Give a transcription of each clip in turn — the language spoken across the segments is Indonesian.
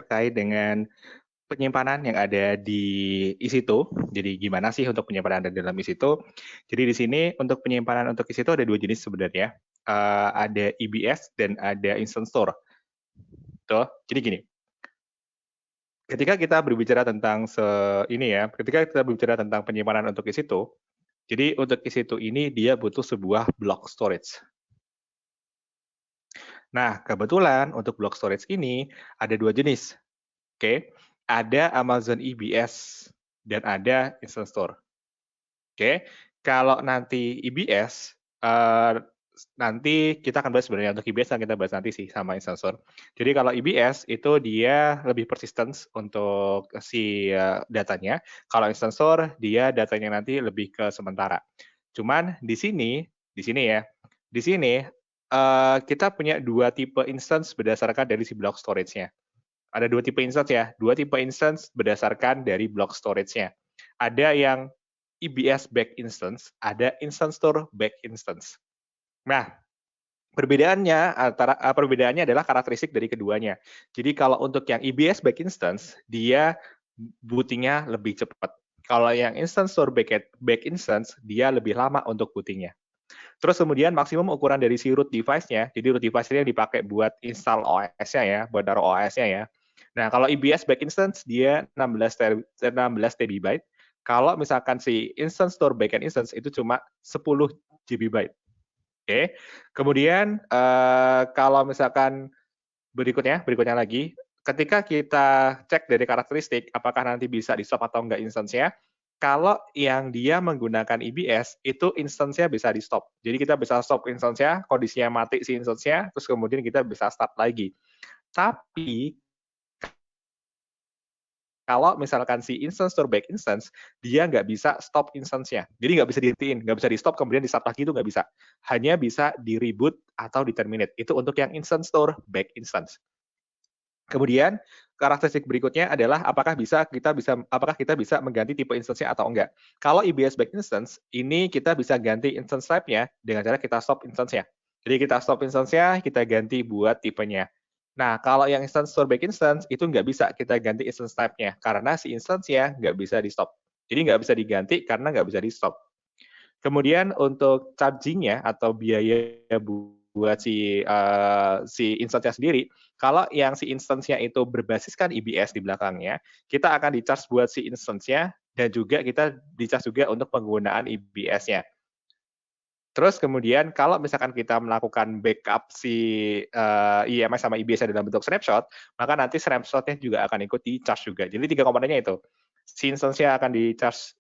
terkait dengan penyimpanan yang ada di EC2. Jadi gimana sih untuk penyimpanan ada dalam EC2? Jadi di sini untuk penyimpanan untuk EC2 ada 2 jenis sebenarnya. Ada EBS dan ada Instant Store. Tuh, jadi gini, ketika kita berbicara tentang ketika kita berbicara tentang penyimpanan untuk EC2, jadi untuk EC2 ini dia butuh sebuah block storage. Nah, kebetulan untuk block storage ini ada 2 jenis. Oke, ada Amazon EBS dan ada Instant Store. Oke, kalau nanti EBS, nanti kita akan bahas sebenarnya untuk EBS akan kita bahas nanti sih sama Instant Store. Jadi kalau EBS itu dia lebih persistence untuk si datanya. Kalau Instant Store dia datanya nanti lebih ke sementara. Cuman di sini ya, di sini kita punya 2 tipe instance berdasarkan dari si block storage-nya. Ada 2 tipe instance ya, 2 tipe instance berdasarkan dari block storage-nya. Ada yang EBS back instance, ada Instant Store back instance. Nah, perbedaannya adalah karakteristik dari keduanya. Jadi kalau untuk yang EBS back instance, dia booting-nya lebih cepat. Kalau yang Instant Store back instance, dia lebih lama untuk booting-nya. Terus kemudian maksimum ukuran dari si root device-nya, jadi root device ini yang dipakai buat install OS-nya ya, buat taruh OS-nya ya. Nah, kalau EBS back instance dia 16 TB. Kalau misalkan si Instant Store backend instance itu cuma 10 GB. Oke. Kemudian kalau misalkan berikutnya lagi, ketika kita cek dari karakteristik apakah nanti bisa di-stop atau enggak instance-nya, kalau yang dia menggunakan EBS, itu instance-nya bisa di-stop. Jadi kita bisa stop instance-nya, kondisinya mati si instance-nya, terus kemudian kita bisa start lagi. Tapi kalau misalkan si Instant Store back instance, dia nggak bisa stop instance-nya. Jadi nggak bisa dihitiin, nggak bisa di-stop, kemudian di-start lagi itu nggak bisa. Hanya bisa di-reboot atau di-terminate. Itu untuk yang Instant Store back instance. Kemudian karakteristik berikutnya adalah apakah kita bisa mengganti tipe instance-nya atau enggak. Kalau EBS back instance, ini kita bisa ganti instance type-nya dengan cara kita stop instance-nya. Jadi kita stop instance-nya, kita ganti buat tipenya. Nah, kalau yang Instant Store back instance, itu nggak bisa kita ganti instance type-nya, karena si instance-nya nggak bisa di-stop. Jadi nggak bisa diganti karena nggak bisa di-stop. Kemudian untuk charging-nya atau biaya buat si instance-nya sendiri, kalau yang si instance-nya itu berbasiskan EBS di belakangnya, kita akan di-charge buat si instance-nya dan juga kita di-charge juga untuk penggunaan EBS-nya. Terus kemudian kalau misalkan kita melakukan backup si IMI sama EBS-nya dalam bentuk snapshot, maka nanti snapshot-nya juga akan ikut di-charge juga. Jadi 3 komponennya itu. Si instance-nya akan di-charge,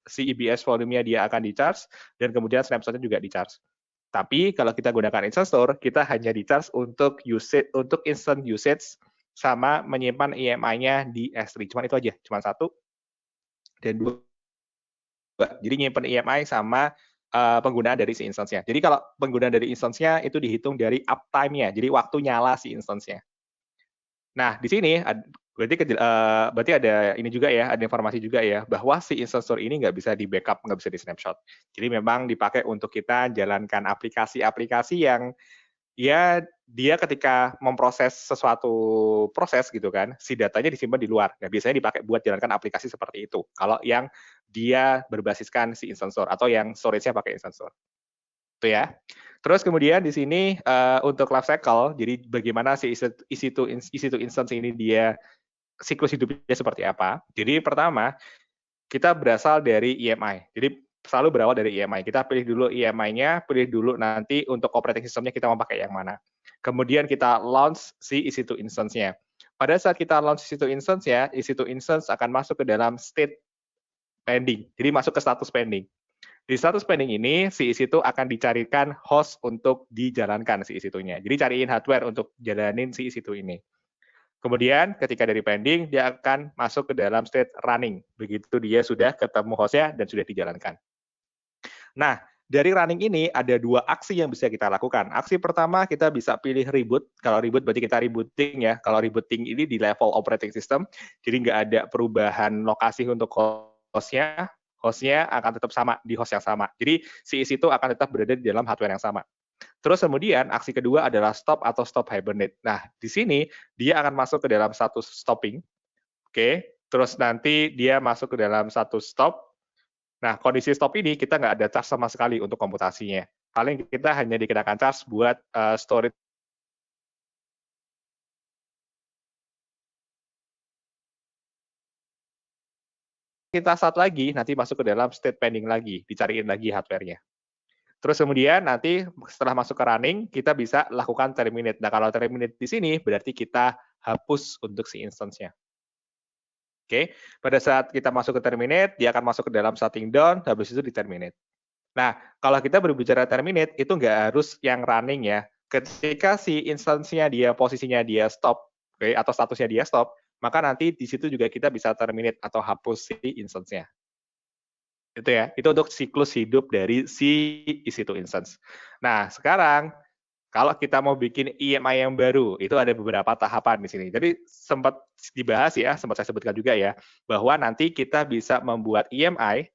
si EBS volume-nya dia akan di-charge, dan kemudian snapshot-nya juga di-charge. Tapi kalau kita gunakan Instant Store, kita hanya di-charge untuk instant usage sama menyimpan IMI-nya di S3. Cuma itu aja, cuma 1 dan 2. Jadi nyimpen IMI sama penggunaan dari si instance-nya. Jadi kalau penggunaan dari instance-nya itu dihitung dari uptime-nya, jadi waktu nyala si instance-nya. Nah, di sini berarti ada ini juga ya, ada informasi juga ya, bahwa si Instant Store ini nggak bisa di-backup, nggak bisa di-snapshot. Jadi memang dipakai untuk kita jalankan aplikasi-aplikasi yang ya dia ketika memproses sesuatu proses gitu kan, si datanya disimpan di luar. Nah, biasanya dipakai buat jalankan aplikasi seperti itu. Kalau yang dia berbasiskan si Instant Store atau yang storage-nya pakai Instant Store. Itu ya. Terus kemudian di sini untuk life cycle, jadi bagaimana si EC2 instance ini dia siklus hidupnya seperti apa. Jadi pertama, kita berasal dari EMI. Jadi selalu berawal dari EMI. Kita pilih dulu EMI-nya, pilih dulu nanti untuk operating system-nya kita mau pakai yang mana. Kemudian kita launch si EC2 instance-nya. Pada saat kita launch EC2 instance-nya, EC2 instance akan masuk ke dalam state pending. Jadi masuk ke status pending. Di status pending ini, si EC2 akan dicarikan host untuk dijalankan si EC2-nya. Jadi cariin hardware untuk jalanin si EC2 ini. Kemudian ketika dari pending, dia akan masuk ke dalam state running. Begitu dia sudah ketemu hostnya dan sudah dijalankan. Nah, dari running ini ada 2 aksi yang bisa kita lakukan. Aksi pertama kita bisa pilih reboot. Kalau reboot berarti kita rebooting ya. Kalau rebooting ini di level operating system, jadi nggak ada perubahan lokasi untuk hostnya. Hostnya akan tetap sama di host yang sama. Jadi si EC2 akan tetap berada di dalam hardware yang sama. Terus kemudian aksi kedua adalah stop atau stop hibernate. Nah, di sini dia akan masuk ke dalam satu stopping, oke. Terus nanti dia masuk ke dalam satu stop. Nah, kondisi stop ini kita nggak ada charge sama sekali untuk komputasinya. Paling kita hanya dikenakan charge buat storage. Kita start lagi, nanti masuk ke dalam state pending lagi, dicariin lagi hardware-nya. Terus kemudian nanti setelah masuk ke running, kita bisa lakukan terminate. Nah, kalau terminate di sini berarti kita hapus untuk si instance-nya. Oke, pada saat kita masuk ke terminate, dia akan masuk ke dalam shutting down, habis itu di terminate. Nah, kalau kita berbicara terminate, itu nggak harus yang running ya. Ketika si instance-nya dia, posisinya dia stop, oke, atau statusnya dia stop, maka nanti di situ juga kita bisa terminate atau hapus si instance-nya. Itu ya, itu untuk siklus hidup dari si EC2 instance. Nah, sekarang kalau kita mau bikin EMI yang baru, itu ada beberapa tahapan di sini. Jadi sempat dibahas ya, sempat saya sebutkan juga ya, bahwa nanti kita bisa membuat EMI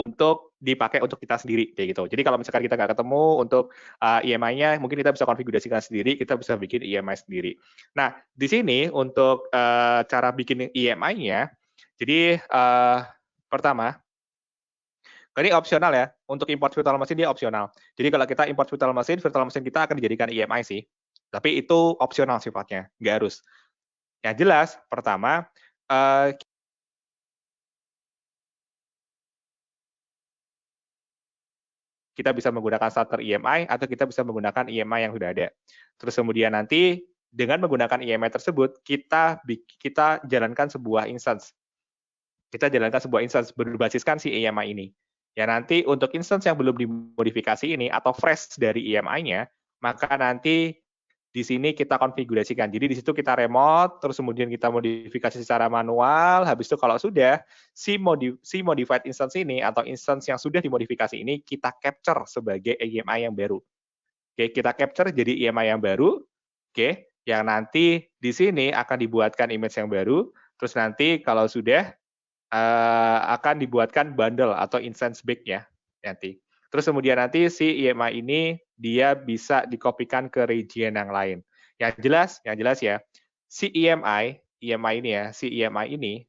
untuk dipakai untuk kita sendiri kayak gitu. Jadi kalau misalkan kita nggak ketemu untuk EMI-nya, mungkin kita bisa konfigurasikan sendiri, kita bisa bikin EMI sendiri. Nah, di sini untuk cara bikin EMI-nya, jadi pertama, ini opsional ya, untuk import virtual machine dia opsional. Jadi kalau kita import virtual machine kita akan dijadikan EMI sih. Tapi itu opsional sifatnya, nggak harus. Yang jelas, pertama, kita bisa menggunakan starter EMI atau kita bisa menggunakan EMI yang sudah ada. Terus kemudian nanti dengan menggunakan EMI tersebut, kita jalankan sebuah instance. Kita jalankan sebuah instance berbasiskan si EMI ini. Ya nanti untuk instance yang belum dimodifikasi ini atau fresh dari EMI-nya, maka nanti di sini kita konfigurasikan. Jadi di situ kita remote, terus kemudian kita modifikasi secara manual. Habis itu kalau sudah si modified instance ini atau instance yang sudah dimodifikasi ini kita capture sebagai EMI yang baru. Oke, kita capture jadi EMI yang baru. Oke, yang nanti di sini akan dibuatkan image yang baru. Terus nanti kalau sudah akan dibuatkan bundle atau instance bake ya nanti. Terus kemudian nanti si EMI ini dia bisa dikopikan ke region yang lain. Yang jelas ya, si EMI ini ya, si EMI ini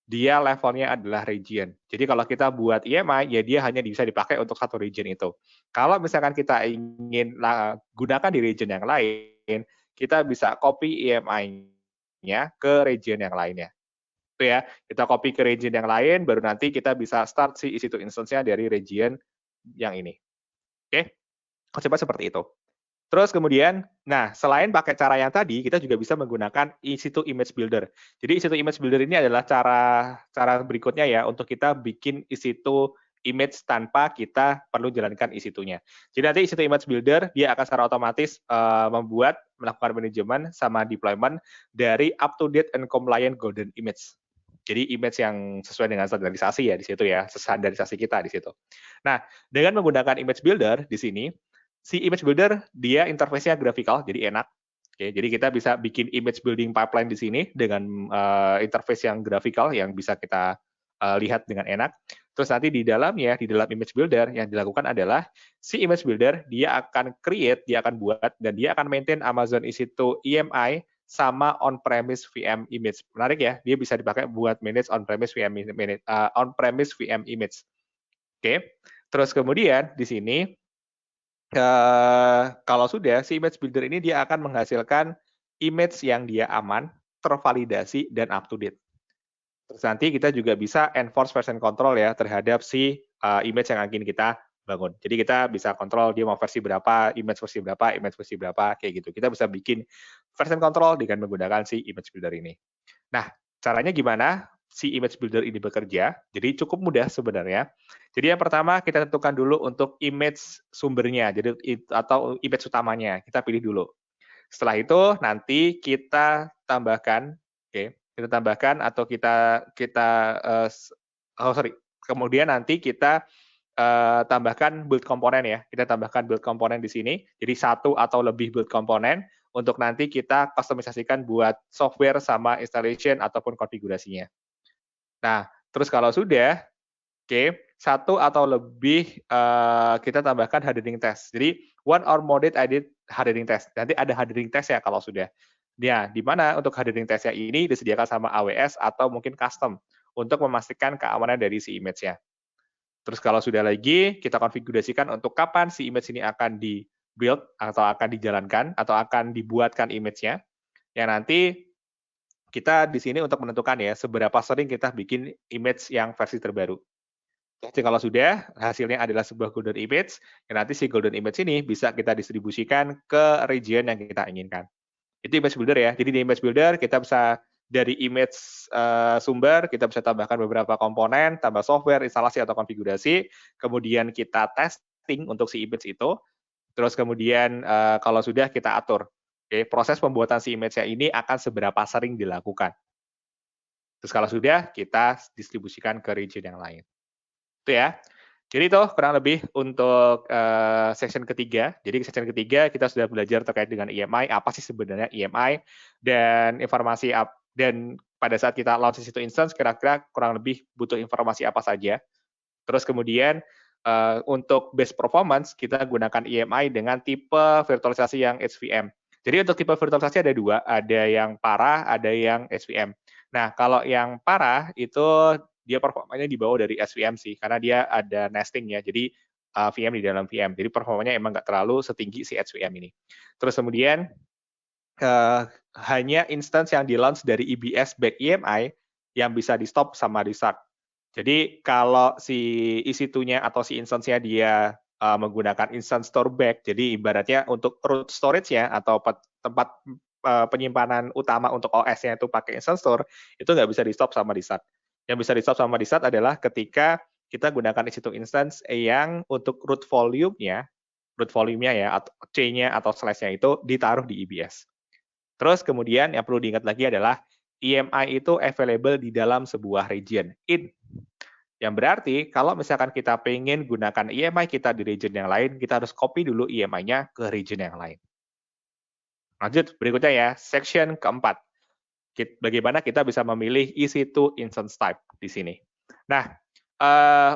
dia levelnya adalah region. Jadi kalau kita buat EMI, ya dia hanya bisa dipakai untuk satu region itu. Kalau misalkan kita ingin gunakan di region yang lain, kita bisa copy EMI-nya ke region yang lainnya. Itu ya, kita copy ke region yang lain, baru nanti kita bisa start si EC2 instance-nya dari region yang ini. Oke, konsepnya seperti itu. Terus kemudian, nah selain pakai cara yang tadi, kita juga bisa menggunakan EC2 Image Builder. Jadi EC2 Image Builder ini adalah cara berikutnya ya untuk kita bikin EC2 image tanpa kita perlu jalankan EC2-nya. Jadi nanti EC2 Image Builder dia akan secara otomatis melakukan manajemen sama deployment dari up-to-date and compliant golden image. Jadi image yang sesuai dengan standarisasi ya di situ ya, standarisasi kita di situ. Nah, dengan menggunakan image builder di sini, si image builder dia interface-nya graphical, jadi enak. Oke, jadi kita bisa bikin image building pipeline di sini dengan interface yang graphical yang bisa kita lihat dengan enak. Terus nanti di dalamnya, di dalam image builder yang dilakukan adalah si image builder dia akan create, dia akan buat dan dia akan maintain Amazon EC2 EMI sama on-premise VM image. Menarik ya, dia bisa dipakai buat manage on-premise VM image. Oke. Terus kemudian di sini kalau sudah si image builder ini dia akan menghasilkan image yang dia aman, tervalidasi dan up to date. Terus nanti kita juga bisa enforce version control ya terhadap si image yang ingin kita bangun. Jadi kita bisa kontrol dia mau versi berapa, image versi berapa, kayak gitu. Kita bisa bikin version control dengan menggunakan si image builder ini. Nah, caranya gimana si image builder ini bekerja? Jadi cukup mudah sebenarnya. Jadi yang pertama kita tentukan dulu untuk image sumbernya, jadi atau image utamanya. Kita pilih dulu. Setelah itu nanti kita tambahkan, oke, kita tambahkan atau kemudian nanti kita tambahkan build komponen ya. Kita tambahkan build komponen di sini. Jadi satu atau lebih build komponen untuk nanti kita kustomisasikan buat software sama installation ataupun konfigurasinya. Nah, terus kalau sudah, oke, satu atau lebih kita tambahkan hardening test. Jadi one or more added hardening test. Nanti ada hardening test ya kalau sudah. Ya, di mana untuk hardening testnya ini disediakan sama AWS atau mungkin custom untuk memastikan keamanan dari si image-nya. Terus kalau sudah lagi, kita konfigurasikan untuk kapan si image ini akan di-build atau akan dijalankan atau akan dibuatkan image-nya. Yang nanti kita di sini untuk menentukan ya seberapa sering kita bikin image yang versi terbaru. Jadi kalau sudah, hasilnya adalah sebuah golden image, yang nanti si golden image ini bisa kita distribusikan ke region yang kita inginkan. Itu image builder ya. Jadi di image builder kita bisa dari image sumber, kita bisa tambahkan beberapa komponen, tambah software, instalasi atau konfigurasi, kemudian kita testing untuk si image itu, terus kemudian kalau sudah kita atur. Oke, proses pembuatan si image-nya ini akan seberapa sering dilakukan. Terus kalau sudah, kita distribusikan ke region yang lain. Itu ya. Jadi itu kurang lebih untuk section ketiga. Jadi section ketiga kita sudah belajar terkait dengan EMI, apa sih sebenarnya EMI, dan informasi dan pada saat kita launch situ instance, kira-kira kurang lebih butuh informasi apa saja. Terus kemudian untuk base performance, kita gunakan EMI dengan tipe virtualisasi yang HVM. Jadi untuk tipe virtualisasi ada dua, ada yang parah, ada yang HVM. Nah, kalau yang parah itu dia performanya di bawah dari SVM sih, karena dia ada nesting ya, jadi VM di dalam VM. Jadi performanya emang nggak terlalu setinggi si HVM ini. Terus kemudian hanya instance yang di-launch dari EBS back EMI yang bisa di-stop sama di-start. Jadi kalau si EC2-nya atau si instance-nya dia menggunakan instance store back, jadi ibaratnya untuk root storage-nya atau tempat penyimpanan utama untuk OS-nya itu pakai instance store, itu nggak bisa di-stop sama di-start. Yang bisa di-stop sama di-start adalah ketika kita gunakan EC2 instance yang untuk root volume-nya ya, atau C-nya atau slash-nya itu ditaruh di EBS. Terus kemudian yang perlu diingat lagi adalah EMI itu available di dalam sebuah region in. Yang berarti kalau misalkan kita pengen gunakan EMI kita di region yang lain, kita harus copy dulu EMI-nya ke region yang lain. Lanjut, berikutnya ya, section keempat. Bagaimana kita bisa memilih EC2 instance type di sini. Nah,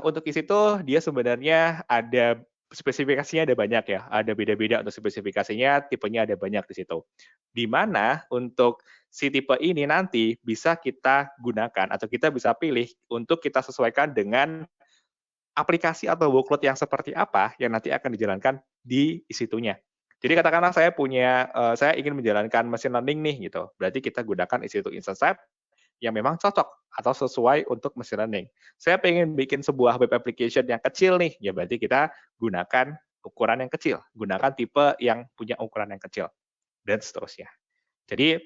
untuk EC2 dia sebenarnya ada spesifikasinya ada banyak ya, ada beda-beda untuk spesifikasinya, tipenya ada banyak di situ. Di mana untuk si tipe ini nanti bisa kita gunakan atau kita bisa pilih untuk kita sesuaikan dengan aplikasi atau workload yang seperti apa yang nanti akan dijalankan di EC2-nya. Jadi katakanlah saya ingin menjalankan machine learning nih gitu. Berarti kita gunakan EC2 instance type yang memang cocok atau sesuai untuk machine learning. Saya pengen bikin sebuah web application yang kecil nih, ya berarti kita gunakan ukuran yang kecil, gunakan tipe yang punya ukuran yang kecil, dan seterusnya. Jadi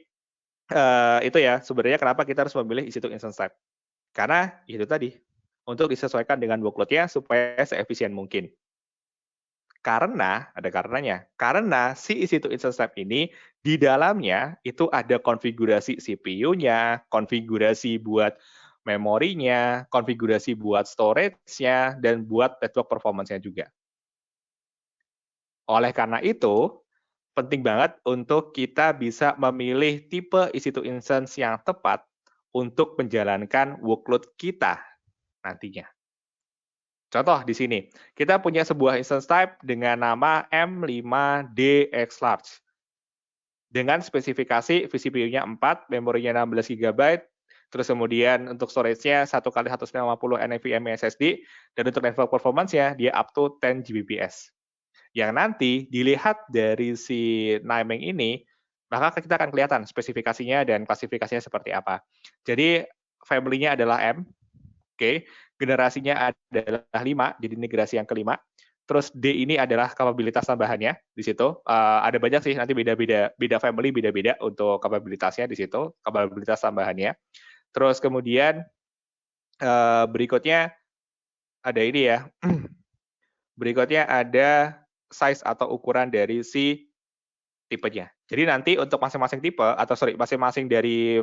itu ya sebenarnya kenapa kita harus memilih EC2 instance type. Karena itu tadi, untuk disesuaikan dengan workload-nya supaya seefisien mungkin. Karena, ada karenanya, karena si EC2 instance type ini, di dalamnya itu ada konfigurasi CPU-nya, konfigurasi buat memorinya, konfigurasi buat storage-nya, dan buat network performance-nya juga. Oleh karena itu, penting banget untuk kita bisa memilih tipe EC2 instance yang tepat untuk menjalankan workload kita nantinya. Contoh di sini, kita punya sebuah instance type dengan nama M5DX large. Dengan spesifikasi vCPU-nya 4, memorinya 16 GB, terus kemudian untuk storage-nya 1 kali 150 NVMe SSD, dan untuk network performance-nya dia up to 10 Gbps. Yang nanti dilihat dari si naming ini, maka kita akan kelihatan spesifikasinya dan klasifikasinya seperti apa. Jadi family-nya adalah M, oke, generasinya adalah 5, jadi ini generasi yang kelima. Terus D ini adalah kapabilitas tambahannya di situ. Ada banyak sih nanti beda family beda-beda untuk kapabilitasnya di situ, kapabilitas tambahannya. Terus kemudian berikutnya ada ini ya. Berikutnya ada size atau ukuran dari si tipenya. Jadi nanti untuk masing-masing tipe atau masing-masing dari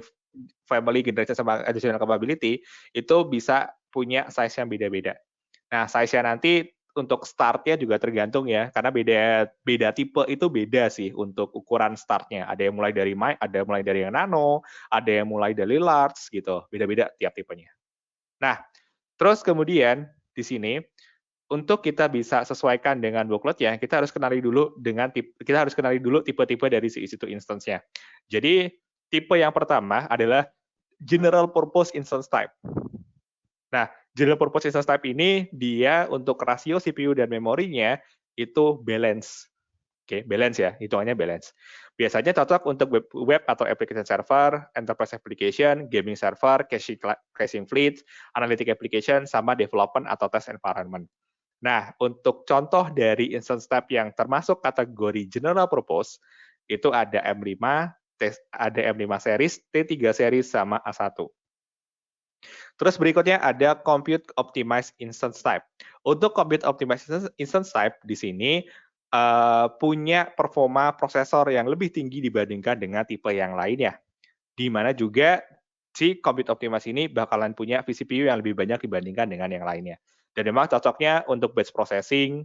family generation sama additional capability itu bisa punya size yang beda-beda. Nah, size-nya nanti untuk start-nya juga tergantung ya, karena beda tipe itu beda sih untuk ukuran start-nya. Ada yang mulai dari yang nano, ada yang mulai dari large gitu. Beda-beda tiap tipenya. Nah, terus kemudian di sini untuk kita bisa sesuaikan dengan workload-nya, kita harus kenali dulu tipe-tipe dari si EC2 instance-nya. Jadi tipe yang pertama adalah general purpose instance type. Nah, general purpose instance type ini dia untuk rasio CPU dan memorinya itu balance. Oke, balance ya, hitungannya balance. Biasanya cocok untuk web atau application server, enterprise application, gaming server, caching fleet, analytic application, sama development atau test environment. Nah, untuk contoh dari instance type yang termasuk kategori general purpose, itu ada M5, ada M5 series, T3 series, sama A1. Terus berikutnya ada Compute Optimized Instance Type. Untuk Compute Optimized Instance Type di sini punya performa prosesor yang lebih tinggi dibandingkan dengan tipe yang lainnya. Di mana juga si Compute Optimized ini bakalan punya vCPU yang lebih banyak dibandingkan dengan yang lainnya. Dan memang cocoknya untuk batch processing,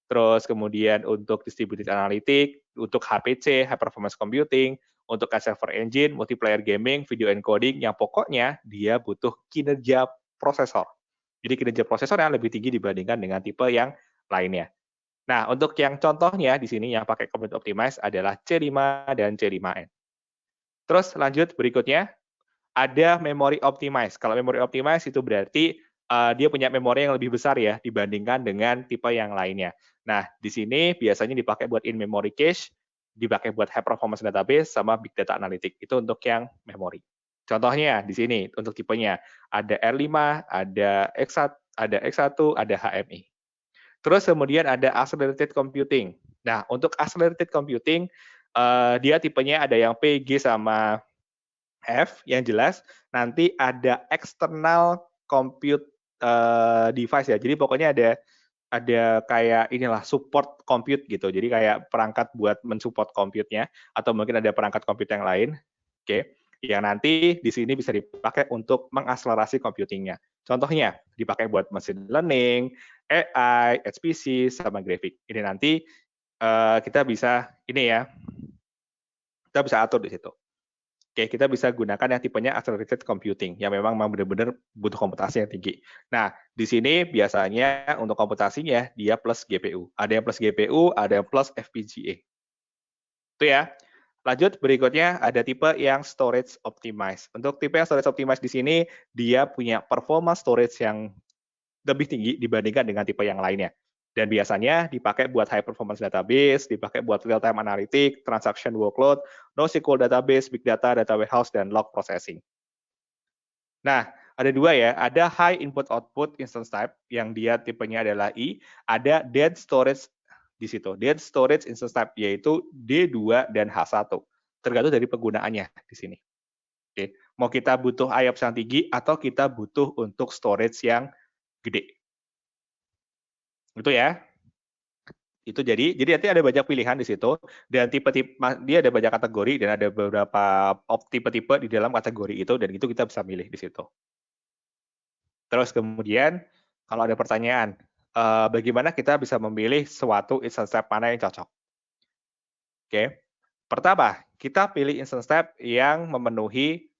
terus kemudian untuk distributed analytic, untuk HPC, high performance computing, untuk server engine, multiplayer gaming, video encoding, yang pokoknya dia butuh kinerja prosesor. Jadi kinerja prosesor yang lebih tinggi dibandingkan dengan tipe yang lainnya. Nah, untuk yang contohnya di sini yang pakai Compute Optimized adalah C5 dan C5N. Terus lanjut berikutnya, ada Memory Optimized. Kalau Memory Optimized itu berarti dia punya memori yang lebih besar ya dibandingkan dengan tipe yang lainnya. Nah, di sini biasanya dipakai buat in-memory cache, dipakai buat high performance database, sama big data analytic. Itu untuk yang memori. Contohnya di sini untuk tipenya ada R5, ada X1, ada HMI. Terus kemudian ada accelerated computing. Nah, untuk accelerated computing dia tipenya ada yang PG sama F, yang jelas nanti ada external compute device ya. Jadi pokoknya ada kayak inilah support compute gitu. Jadi kayak perangkat buat mensupport compute-nya atau mungkin ada perangkat compute yang lain. Oke. Yang nanti di sini bisa dipakai untuk mengakselerasi computing-nya. Contohnya dipakai buat machine learning, AI, HPC, sama grafik. Ini nanti kita bisa kita bisa atur di situ. Oke, kita bisa gunakan yang tipenya accelerated computing, yang memang benar-benar butuh komputasi yang tinggi. Nah, di sini biasanya untuk komputasinya dia plus GPU. Ada yang plus GPU, ada yang plus FPGA. Itu ya. Lanjut, berikutnya ada tipe yang storage optimized. Untuk tipe yang storage optimized di sini, dia punya performa storage yang lebih tinggi dibandingkan dengan tipe yang lainnya. Dan biasanya dipakai buat high performance database, dipakai buat real-time analytic, transaction workload, NoSQL database, big data, data warehouse, dan log processing. Nah, ada dua ya, ada high input output instance type, yang dia tipenya adalah I, ada dead storage di situ. Dead storage instance type, yaitu D2 dan H1. Tergantung dari penggunaannya di sini. Oke. Mau kita butuh IOPS yang tinggi, atau kita butuh untuk storage yang gede. Itu ya. Itu jadi nanti ada banyak pilihan di situ, dan tipe-tipe dia ada banyak kategori dan ada beberapa tipe-tipe di dalam kategori itu, dan itu kita bisa milih di situ. Terus kemudian kalau ada pertanyaan, bagaimana kita bisa memilih suatu instance type mana yang cocok? Oke. Pertama, kita pilih instance type yang memenuhi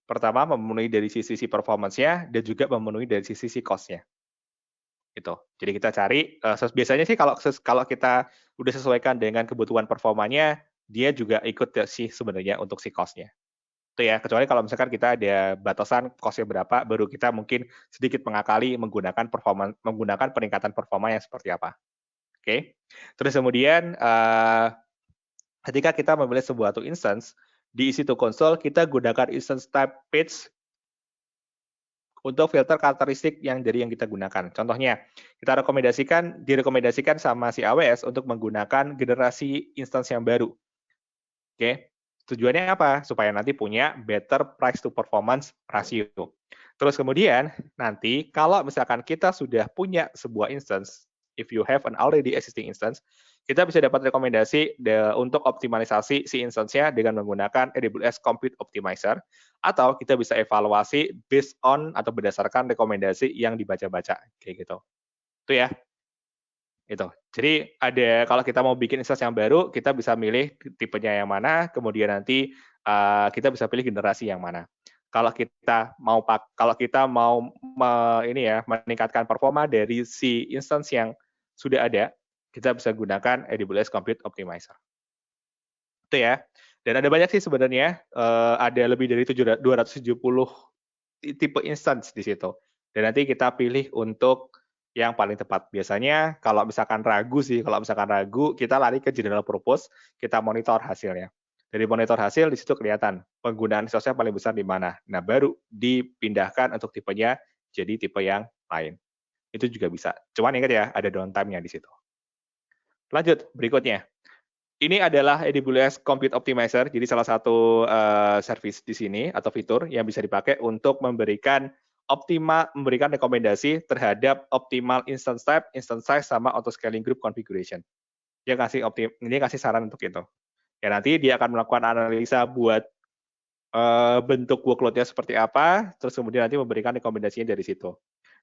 dari sisi performance-nya dan juga memenuhi dari sisi cost-nya. Gitu. Jadi kita cari biasanya sih kalau kita udah sesuaikan dengan kebutuhan performanya, dia juga ikut sih sebenarnya untuk si cost-nya. Itu ya, kecuali kalau misalkan kita ada batasan cost-nya berapa, baru kita mungkin sedikit mengakali menggunakan peningkatan performa yang seperti apa. Oke. Terus kemudian ketika kita memilih sebuah instance, di EC2 console kita gunakan instance type page untuk filter karakteristik yang kita gunakan. Contohnya, kita direkomendasikan sama si AWS untuk menggunakan generasi instance yang baru. Oke, tujuannya apa? Supaya nanti punya better price to performance ratio. Terus kemudian, nanti kalau misalkan kita sudah punya sebuah instance, if you have an already existing instance, kita bisa dapat rekomendasi untuk optimalisasi si instance-nya dengan menggunakan AWS Compute Optimizer, atau kita bisa evaluasi based on atau berdasarkan rekomendasi yang dibaca-baca, kayak gitu. Itu ya. Itu. Jadi kalau kita mau bikin instance yang baru, kita bisa milih tipenya yang mana, kemudian nanti kita bisa pilih generasi yang mana. kalau kita mau meningkatkan performa dari si instance yang sudah ada, kita bisa gunakan AWS Compute Optimizer. Itu ya. Dan ada banyak sih sebenarnya, ada lebih dari 270 tipe instance di situ. Dan nanti kita pilih untuk yang paling tepat. Biasanya kalau misalkan ragu, kita lari ke general purpose, kita monitor hasilnya. Dari monitor hasil, di situ kelihatan penggunaan resource-nya paling besar di mana. Nah, baru dipindahkan untuk tipenya jadi tipe yang lain. Itu juga bisa. Cuman ingat ya, ada downtime-nya di situ. Lanjut, berikutnya. Ini adalah AWS Compute Optimizer, jadi salah satu service di sini atau fitur yang bisa dipakai untuk memberikan rekomendasi terhadap optimal instance type, instance size, sama auto scaling group configuration. Dia kasih saran untuk itu. Ya nanti dia akan melakukan analisa buat bentuk workload-nya seperti apa, terus kemudian nanti memberikan rekomendasinya dari situ.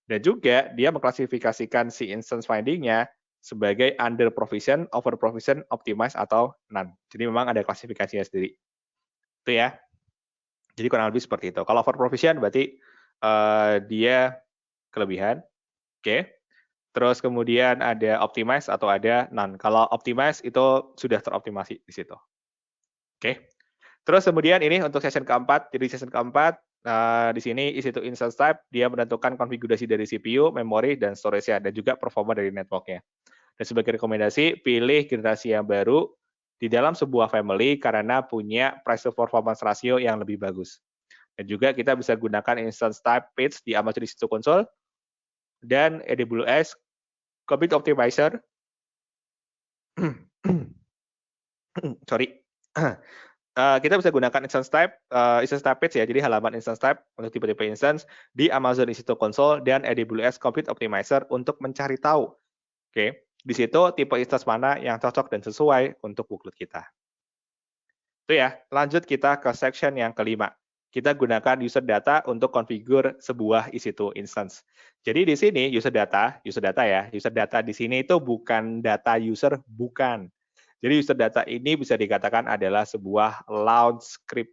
Dan juga dia mengklasifikasikan si instance finding-nya sebagai under provision, over provision, optimize, atau none. Jadi memang ada klasifikasinya sendiri. Itu ya. Jadi kurang lebih seperti itu. Kalau over provision berarti dia kelebihan. Oke. Terus kemudian ada optimize atau ada none. Kalau optimize itu sudah teroptimasi di situ. Oke. Terus kemudian ini untuk session keempat. Jadi session keempat, di sini EC2 instance type, dia menentukan konfigurasi dari CPU, memori, dan storage-nya, dan juga performa dari network-nya. Dan sebagai rekomendasi, pilih generasi yang baru di dalam sebuah family karena punya price to performance ratio yang lebih bagus. Dan juga kita bisa gunakan instance type page di Amazon EC2 Console dan AWS Compute Optimizer. Sorry. Kita bisa gunakan instance type page ya, jadi halaman instance type untuk tipe-tipe instance di Amazon EC2 Console dan AWS Compute Optimizer untuk mencari tahu. Oke, di situ tipe instance mana yang cocok dan sesuai untuk workload kita. Itu ya, lanjut kita ke section yang kelima. Kita gunakan user data untuk konfigur sebuah EC2 instance. Jadi di sini user data ya, user data di sini itu bukan data user, bukan. Jadi user data ini bisa dikatakan adalah sebuah launch script.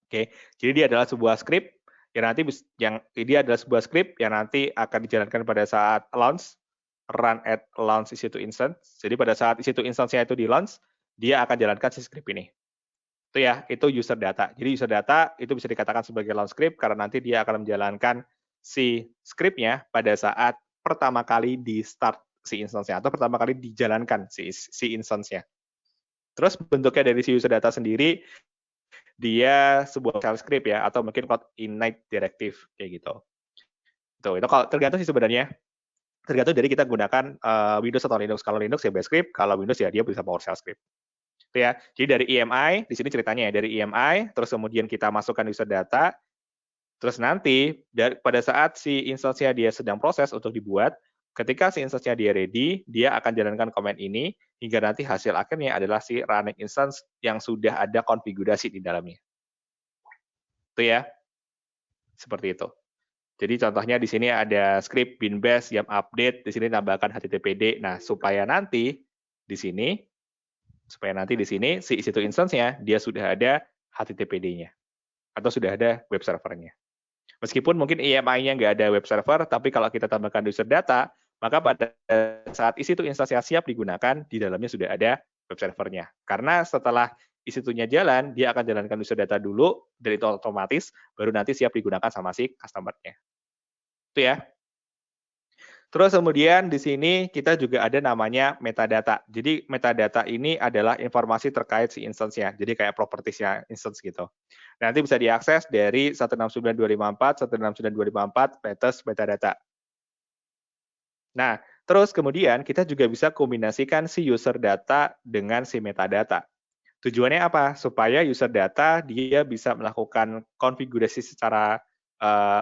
Oke, jadi dia adalah sebuah script yang nanti akan dijalankan pada saat launch, run at launch EC2 instance. Jadi pada saat EC2 instance-nya itu di launch, dia akan jalankan si script ini. Itu ya, itu user data. Jadi user data itu bisa dikatakan sebagai launch script karena nanti dia akan menjalankan si script-nya pada saat pertama kali di start si instance-nya atau pertama kali dijalankan si instance-nya. Terus bentuknya dari si user data sendiri, dia sebuah shell script ya, atau mungkin code init directive kayak gitu. Itu kalau tergantung sih sebenarnya. Tergantung dari kita gunakan Windows atau Linux. Kalau Linux ya base script, kalau Windows ya dia bisa PowerShell script. Itu ya. Jadi dari EMI, di sini ceritanya ya, dari EMI, terus kemudian kita masukkan user data, terus nanti pada saat si instance-nya dia sedang proses untuk dibuat, ketika si instance-nya dia ready, dia akan jalankan command ini, hingga nanti hasil akhirnya adalah si running instance yang sudah ada konfigurasi di dalamnya. Itu ya. Seperti itu. Jadi contohnya di sini ada script binbash yang update, di sini tambahkan httpd. Nah, supaya nanti di sini si EC2 instance-nya dia sudah ada HTTPD-nya atau sudah ada web server-nya. Meskipun mungkin EMI-nya nggak ada web server, tapi kalau kita tambahkan user data, maka pada saat EC2 instance-nya siap digunakan, di dalamnya sudah ada web server-nya. Karena setelah EC2-nya jalan, dia akan jalankan user data dulu, dan itu otomatis, baru nanti siap digunakan sama si customer-nya. Itu ya. Terus kemudian di sini kita juga ada namanya metadata. Jadi metadata ini adalah informasi terkait si instance-nya. Jadi kayak properties-nya instance gitu. Nanti bisa diakses dari 169.254, 169.254 latest metadata. Nah, terus kemudian kita juga bisa kombinasikan si user data dengan si metadata. Tujuannya apa? Supaya user data dia bisa melakukan konfigurasi secara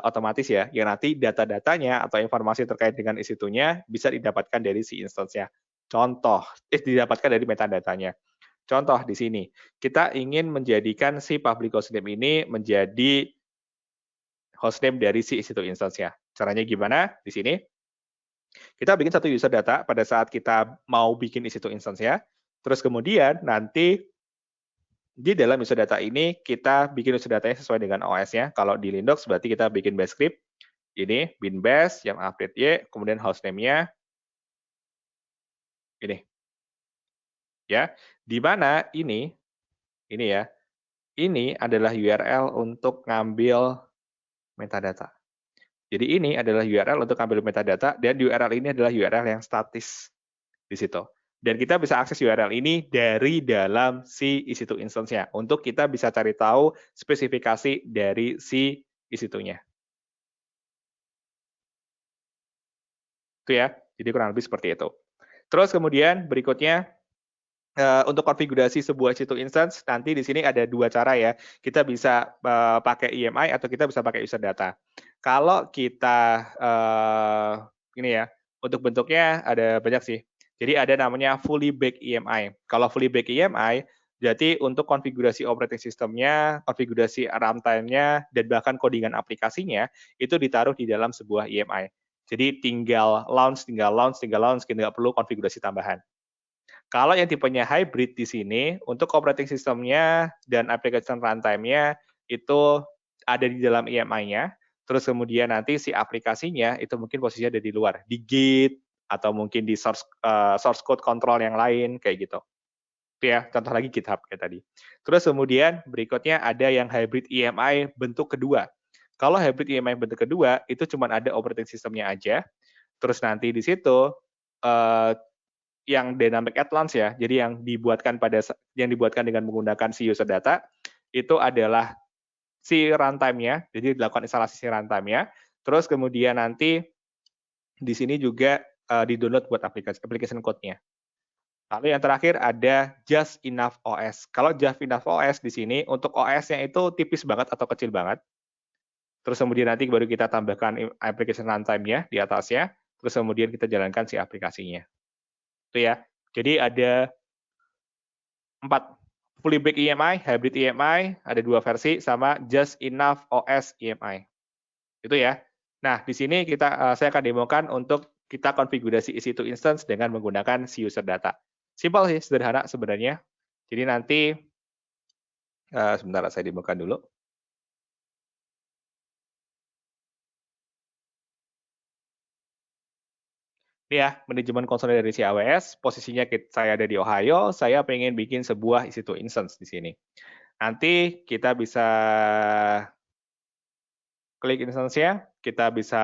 otomatis ya, yang nanti data-datanya atau informasi terkait dengan EC2-nya bisa didapatkan dari si instance-nya. Contoh, didapatkan dari metadatanya. Contoh di sini, kita ingin menjadikan si public hostname ini menjadi hostname dari si EC2 instance-nya. Caranya gimana? Di sini, kita bikin satu user data pada saat kita mau bikin EC2 instance-nya, terus kemudian nanti di dalam user data ini kita bikin user datanya sesuai dengan OS-nya. Kalau di Linux berarti kita bikin bash script. Ini bin bash yang update y, kemudian hostname-nya ini. Ya, di mana ini ya, ini adalah URL untuk ngambil metadata. Jadi ini adalah URL untuk ngambil metadata, dan URL ini adalah URL yang statis di situ. Dan kita bisa akses URL ini dari dalam si EC2 instance-nya, untuk kita bisa cari tahu spesifikasi dari si EC2-nya. Itu ya, jadi kurang lebih seperti itu. Terus kemudian berikutnya, untuk konfigurasi sebuah EC2 instance, nanti di sini ada dua cara ya. Kita bisa pakai EMI atau kita bisa pakai user data. Kalau kita ini ya, untuk bentuknya ada banyak sih. Jadi ada namanya fully baked EMI. Kalau fully baked EMI, jadi untuk konfigurasi operating system-nya, konfigurasi runtime-nya, dan bahkan codingan aplikasinya, itu ditaruh di dalam sebuah EMI. Jadi tinggal launch, tinggal nggak perlu konfigurasi tambahan. Kalau yang tipenya hybrid di sini, untuk operating system-nya dan application runtime-nya itu ada di dalam EMI-nya, terus kemudian nanti si aplikasinya itu mungkin posisinya ada di luar, di Git, atau mungkin di source code control yang lain, kayak gitu. Itu ya, contoh lagi GitHub kayak tadi. Terus kemudian berikutnya ada yang hybrid EMI bentuk kedua. Kalau hybrid EMI bentuk kedua, itu cuma ada operating system-nya aja, terus nanti di situ yang dynamic at launch ya, jadi yang dibuatkan dengan menggunakan si user data itu adalah si runtime-nya, jadi dilakukan instalasi si runtime-nya, terus kemudian nanti di sini juga di-download buat application code-nya. Lalu yang terakhir ada Just Enough OS. Kalau Just Enough OS di sini untuk OS-nya itu tipis banget atau kecil banget. Terus kemudian nanti baru kita tambahkan application runtime-nya di atasnya, terus kemudian kita jalankan si aplikasinya. Itu ya. Jadi ada 4, fully baked EMI, hybrid EMI, ada 2 versi, sama just enough OS EMI. Itu ya. Nah, di sini saya akan demokan untuk kita konfigurasi EC2 instance dengan menggunakan si user data. Simpel sih, sederhana sebenarnya. Jadi nanti, sebentar saya demokan dulu. Ini ya, manajemen konsol dari si AWS, posisinya saya ada di Ohio, saya pengen bikin sebuah EC2 instance di sini. Nanti kita bisa klik instance-nya, kita bisa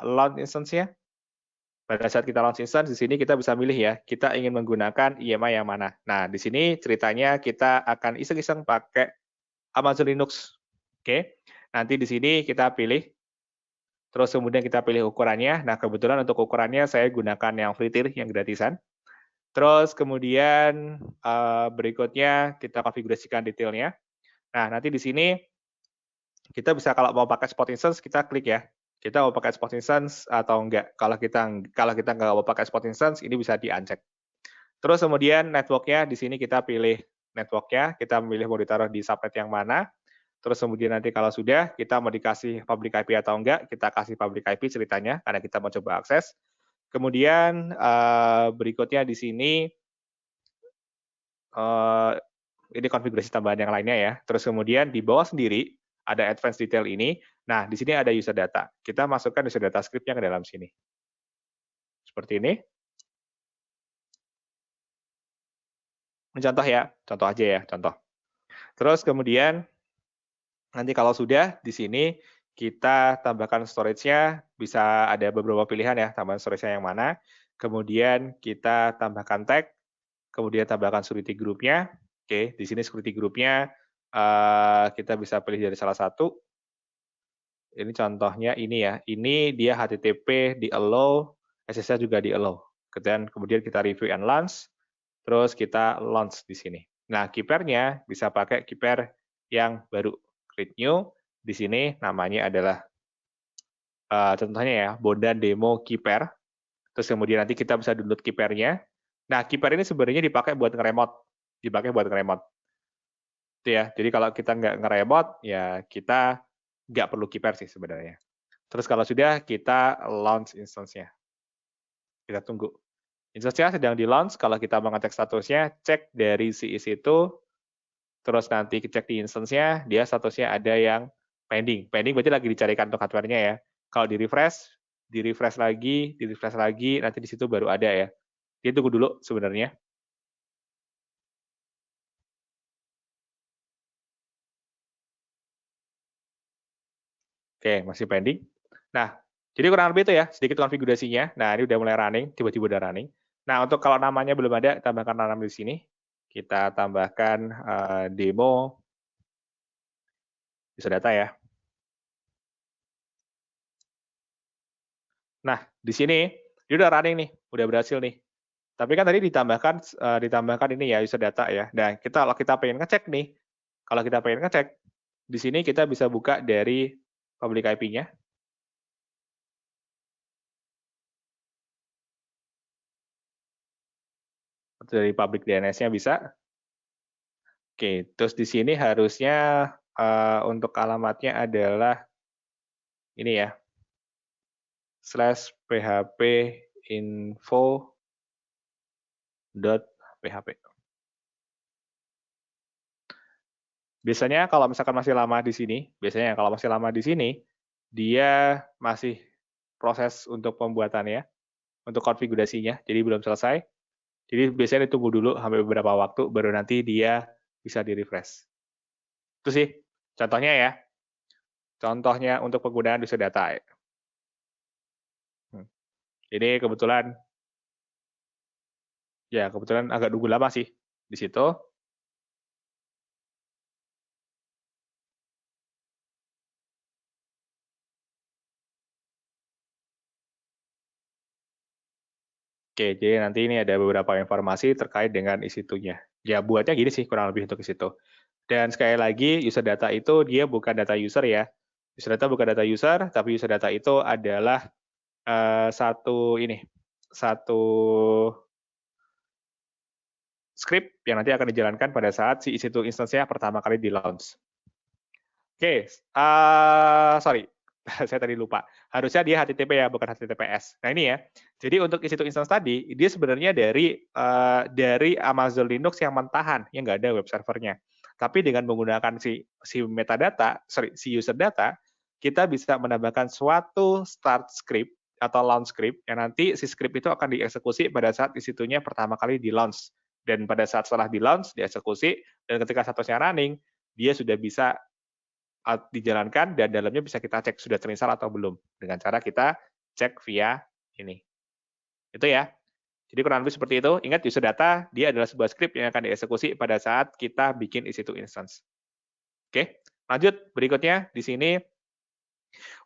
launch instance-nya. Pada saat kita launch instance, di sini kita bisa milih ya, kita ingin menggunakan EMI yang mana. Nah, di sini ceritanya kita akan iseng-iseng pakai Amazon Linux. Oke, nanti di sini kita pilih, terus kemudian kita pilih ukurannya. Nah, kebetulan untuk ukurannya saya gunakan yang free tier, yang gratisan. Terus kemudian berikutnya kita konfigurasikan detailnya. Nah, nanti di sini kita bisa kalau mau pakai spot instance, kita klik ya. Kita mau pakai spot instance atau enggak. Kalau kita nggak mau pakai spot instance, ini bisa di-uncheck. Terus kemudian network-nya, di sini kita pilih network-nya, kita memilih mau ditaruh di subnet yang mana. Terus kemudian nanti kalau sudah, kita mau dikasih public IP atau enggak, kita kasih public IP ceritanya, karena kita mau coba akses. Kemudian berikutnya di sini, ini konfigurasi tambahan yang lainnya ya. Terus kemudian di bawah sendiri, ada advanced detail ini. Nah, di sini ada user data. Kita masukkan user data script-nya ke dalam sini. Seperti ini. Mencontoh ya, contoh aja ya, contoh. Terus kemudian nanti kalau sudah di sini kita tambahkan storage-nya, bisa ada beberapa pilihan ya, tambahan storage-nya yang mana. Kemudian kita tambahkan tag, kemudian tambahkan security group-nya. Oke, di sini security group-nya kita bisa pilih dari salah satu. Ini contohnya ini ya, ini dia HTTP di allow, SSH juga di allow. Kemudian kita review and launch, terus kita launch di sini. Nah, keeper-nya bisa pakai keeper yang baru. Create new, di sini namanya adalah, contohnya ya, Bondan Demo Keeper. Terus kemudian nanti kita bisa download keeper-nya. Nah, keeper ini sebenarnya dipakai buat nge-remote. Itu ya. Jadi kalau kita nggak nge-remote, ya kita nggak perlu keeper sih sebenarnya. Terus kalau sudah, kita launch instance-nya. Kita tunggu. Instance-nya sedang di-launch, kalau kita mau ngecek statusnya, cek dari si EC2, terus nanti cek di instance-nya, dia statusnya ada yang pending. Pending berarti lagi dicarikan untuk hardware-nya ya. Kalau di-refresh lagi, nanti di situ baru ada ya. Dia tunggu dulu sebenarnya. Oke, masih pending. Nah, jadi kurang lebih itu ya, sedikit konfigurasinya. Nah, ini udah mulai running, tiba-tiba udah running. Nah, untuk kalau namanya belum ada, tambahkan nama di sini. Kita tambahkan demo user data ya. Nah, di sini dia udah running nih, udah berhasil nih. Tapi kan tadi ditambahkan ini ya user data ya. Nah, kalau kita pengen ngecek nih, kalau kita pengen ngecek, di sini kita bisa buka dari public IP-nya, dari public DNS-nya bisa. Oke, terus di sini harusnya untuk alamatnya adalah ini ya, /phpinfo.php. Biasanya kalau misalkan masih lama di sini, dia masih proses untuk pembuatannya, untuk konfigurasinya, jadi belum selesai. Jadi biasanya ditunggu dulu sampai beberapa waktu, baru nanti dia bisa di-refresh. Itu sih contohnya ya. Contohnya untuk penggunaan user data. Ini kebetulan agak nunggu lama sih di situ. Oke, jadi nanti ini ada beberapa informasi terkait dengan EC2-nya. Ya, buatnya gini sih kurang lebih untuk EC2. Dan sekali lagi, user data itu dia bukan data user ya. User data bukan data user, tapi user data itu adalah satu script yang nanti akan dijalankan pada saat si EC2 instance-nya pertama kali di-launch. Oke, sorry, saya tadi lupa. Harusnya dia HTTP ya, bukan HTTPS. Nah ini ya. Jadi untuk EC2 instance tadi, dia sebenarnya dari Amazon Linux yang mentahan, yang nggak ada web servernya. Tapi dengan menggunakan si metadata, si user data, kita bisa menambahkan suatu start script atau launch script yang nanti si script itu akan dieksekusi pada saat EC2-nya pertama kali di launch. Dan pada saat setelah di launch, dieksekusi, dan ketika statusnya running, dia sudah bisa dijalankan dan dalamnya bisa kita cek sudah terinstall atau belum dengan cara kita cek via ini. Itu ya. Jadi kurang lebih seperti itu. Ingat user data dia adalah sebuah script yang akan dieksekusi pada saat kita bikin EC2 instance. Oke, lanjut berikutnya di sini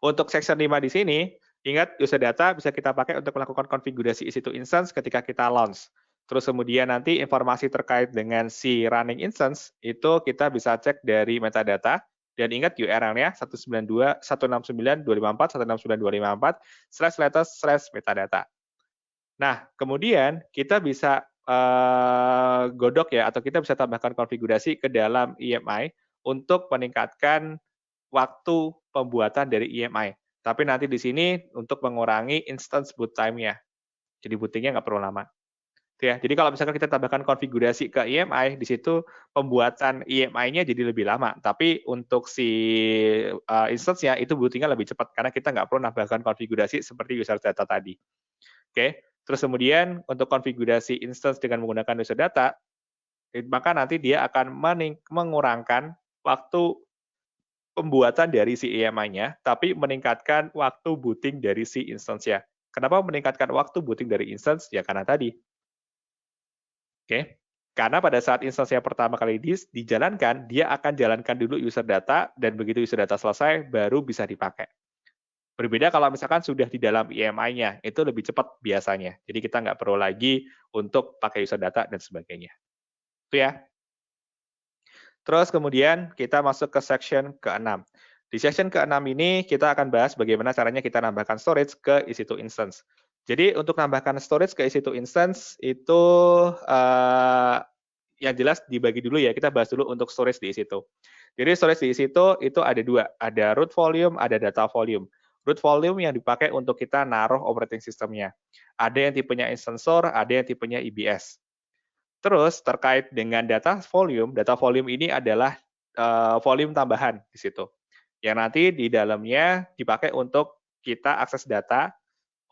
untuk section 5 di sini, ingat user data bisa kita pakai untuk melakukan konfigurasi EC2 instance ketika kita launch. Terus kemudian nanti informasi terkait dengan si running instance itu kita bisa cek dari metadata. Dan ingat URL-nya 192.169.254/latest/metadata. Nah, kemudian kita bisa godok ya, atau kita bisa tambahkan konfigurasi ke dalam EMI untuk meningkatkan waktu pembuatan dari EMI. Tapi nanti di sini untuk mengurangi instance boot time-nya. Jadi booting-nya nggak perlu lama. Ya, jadi kalau misalkan kita tambahkan konfigurasi ke EMI, di situ pembuatan EMI-nya jadi lebih lama. Tapi untuk si instance-nya itu booting-nya lebih cepat karena kita nggak perlu nambahkan konfigurasi seperti user data tadi. Oke, terus kemudian untuk konfigurasi instance dengan menggunakan user data, maka nanti dia akan mengurangkan waktu pembuatan dari si EMI-nya, tapi meningkatkan waktu booting dari si instance-nya. Kenapa meningkatkan waktu booting dari instance? Ya karena tadi. Oke, karena pada saat instansi yang pertama kali dijalankan, dia akan jalankan dulu user data, dan begitu user data selesai, baru bisa dipakai. Berbeda kalau misalkan sudah di dalam EMI-nya, itu lebih cepat biasanya. Jadi kita nggak perlu lagi untuk pakai user data dan sebagainya. Itu ya. Terus kemudian kita masuk ke section ke-6. Di section ke-6 ini kita akan bahas bagaimana caranya kita nambahkan storage ke EC2 instance. Jadi untuk nambahkan storage ke EC2 instance itu yang jelas dibagi dulu ya, kita bahas dulu untuk storage di EC2. Jadi storage di EC2 itu ada dua, ada root volume, ada data volume. Root volume yang dipakai untuk kita naruh operating system-nya. Ada yang tipenya instance store, ada yang tipenya EBS. Terus terkait dengan data volume ini adalah volume tambahan di situ. Yang nanti di dalamnya dipakai untuk kita akses data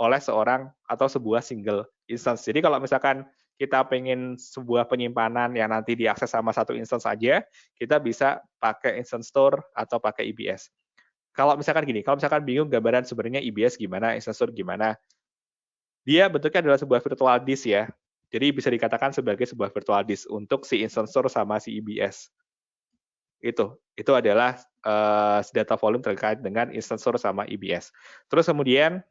oleh seorang atau sebuah single instance. Jadi kalau misalkan kita pengen sebuah penyimpanan yang nanti diakses sama satu instance saja, kita bisa pakai instance store atau pakai EBS. Kalau misalkan gini, kalau misalkan bingung gambaran sebenarnya EBS gimana, instance store gimana, dia bentuknya adalah sebuah virtual disk ya. Jadi bisa dikatakan sebagai sebuah virtual disk untuk si instance store sama si EBS. Itu adalah data volume terkait dengan instance store sama EBS. Terus kemudian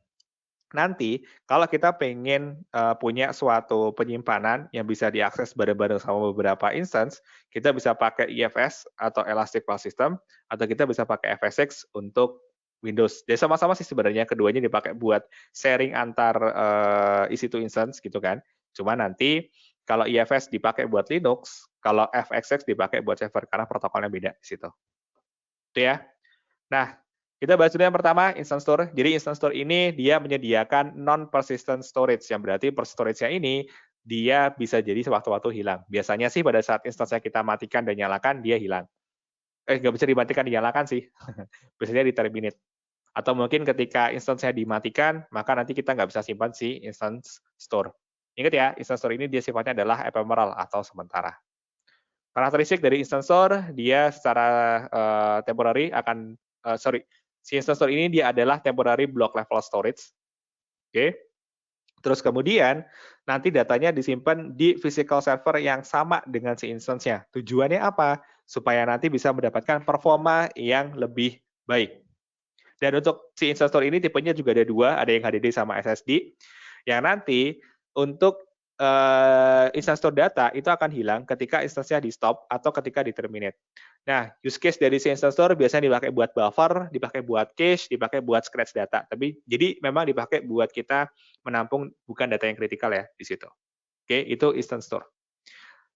nanti kalau kita pengen punya suatu penyimpanan yang bisa diakses bareng-bareng sama beberapa instance, kita bisa pakai EFS atau Elastic File System, atau kita bisa pakai FSX untuk Windows. Jadi sama-sama sih sebenarnya keduanya dipakai buat sharing antar EC2 instance gitu kan. Cuma nanti kalau EFS dipakai buat Linux, kalau FSX dipakai buat server karena protokolnya beda di situ. Itu ya. Nah, kita bahas dulu yang pertama, instance store. Jadi instance store ini dia menyediakan non-persistent storage, yang berarti storage-nya ini dia bisa jadi sewaktu-waktu hilang. Biasanya sih pada saat instance-nya kita matikan dan nyalakan, dia hilang. Nggak bisa dimatikan, dinyalakan sih. Biasanya di terminate. Atau mungkin ketika instance-nya dimatikan, maka nanti kita nggak bisa simpan si instance store. Ingat ya, instance store ini dia sifatnya adalah ephemeral atau sementara. Karakteristik dari instance store, dia secara temporary akan, si instance store ini dia adalah temporary block level storage. Oke. Terus kemudian nanti datanya disimpan di physical server yang sama dengan si instance-nya. Tujuannya apa? Supaya nanti bisa mendapatkan performa yang lebih baik. Dan untuk si instance store ini tipenya juga ada dua, ada yang HDD sama SSD. Yang nanti untuk instance store data itu akan hilang ketika instance-nya di stop atau ketika di terminate. Nah, use case dari si instance store biasanya dipakai buat buffer, dipakai buat cache, dipakai buat scratch data. Tapi jadi memang dipakai buat kita menampung bukan data yang kritikal ya di situ. Oke, itu instance store.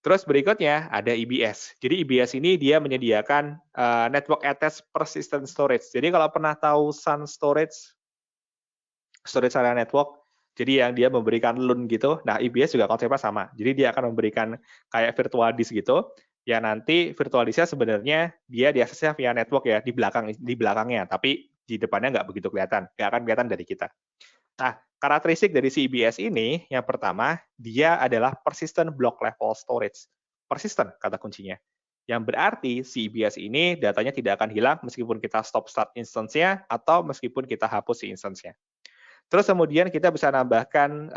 Terus berikutnya ada EBS. Jadi EBS ini dia menyediakan network attached persistent storage. Jadi kalau pernah tahu Sun Storage, storage area network, jadi yang dia memberikan LUN gitu. Nah, EBS juga konsepnya sama. Jadi dia akan memberikan kayak virtual disk gitu. Ya nanti virtual disk-nya sebenarnya dia diaksesnya via network ya di belakangnya, tapi di depannya nggak begitu kelihatan, nggak akan kelihatan dari kita. Nah, karakteristik dari si EBS ini yang pertama dia adalah persistent block level storage. Persistent kata kuncinya. Yang berarti si EBS ini datanya tidak akan hilang meskipun kita stop start instance-nya atau meskipun kita hapus si instance-nya. Terus kemudian kita bisa nambahkan,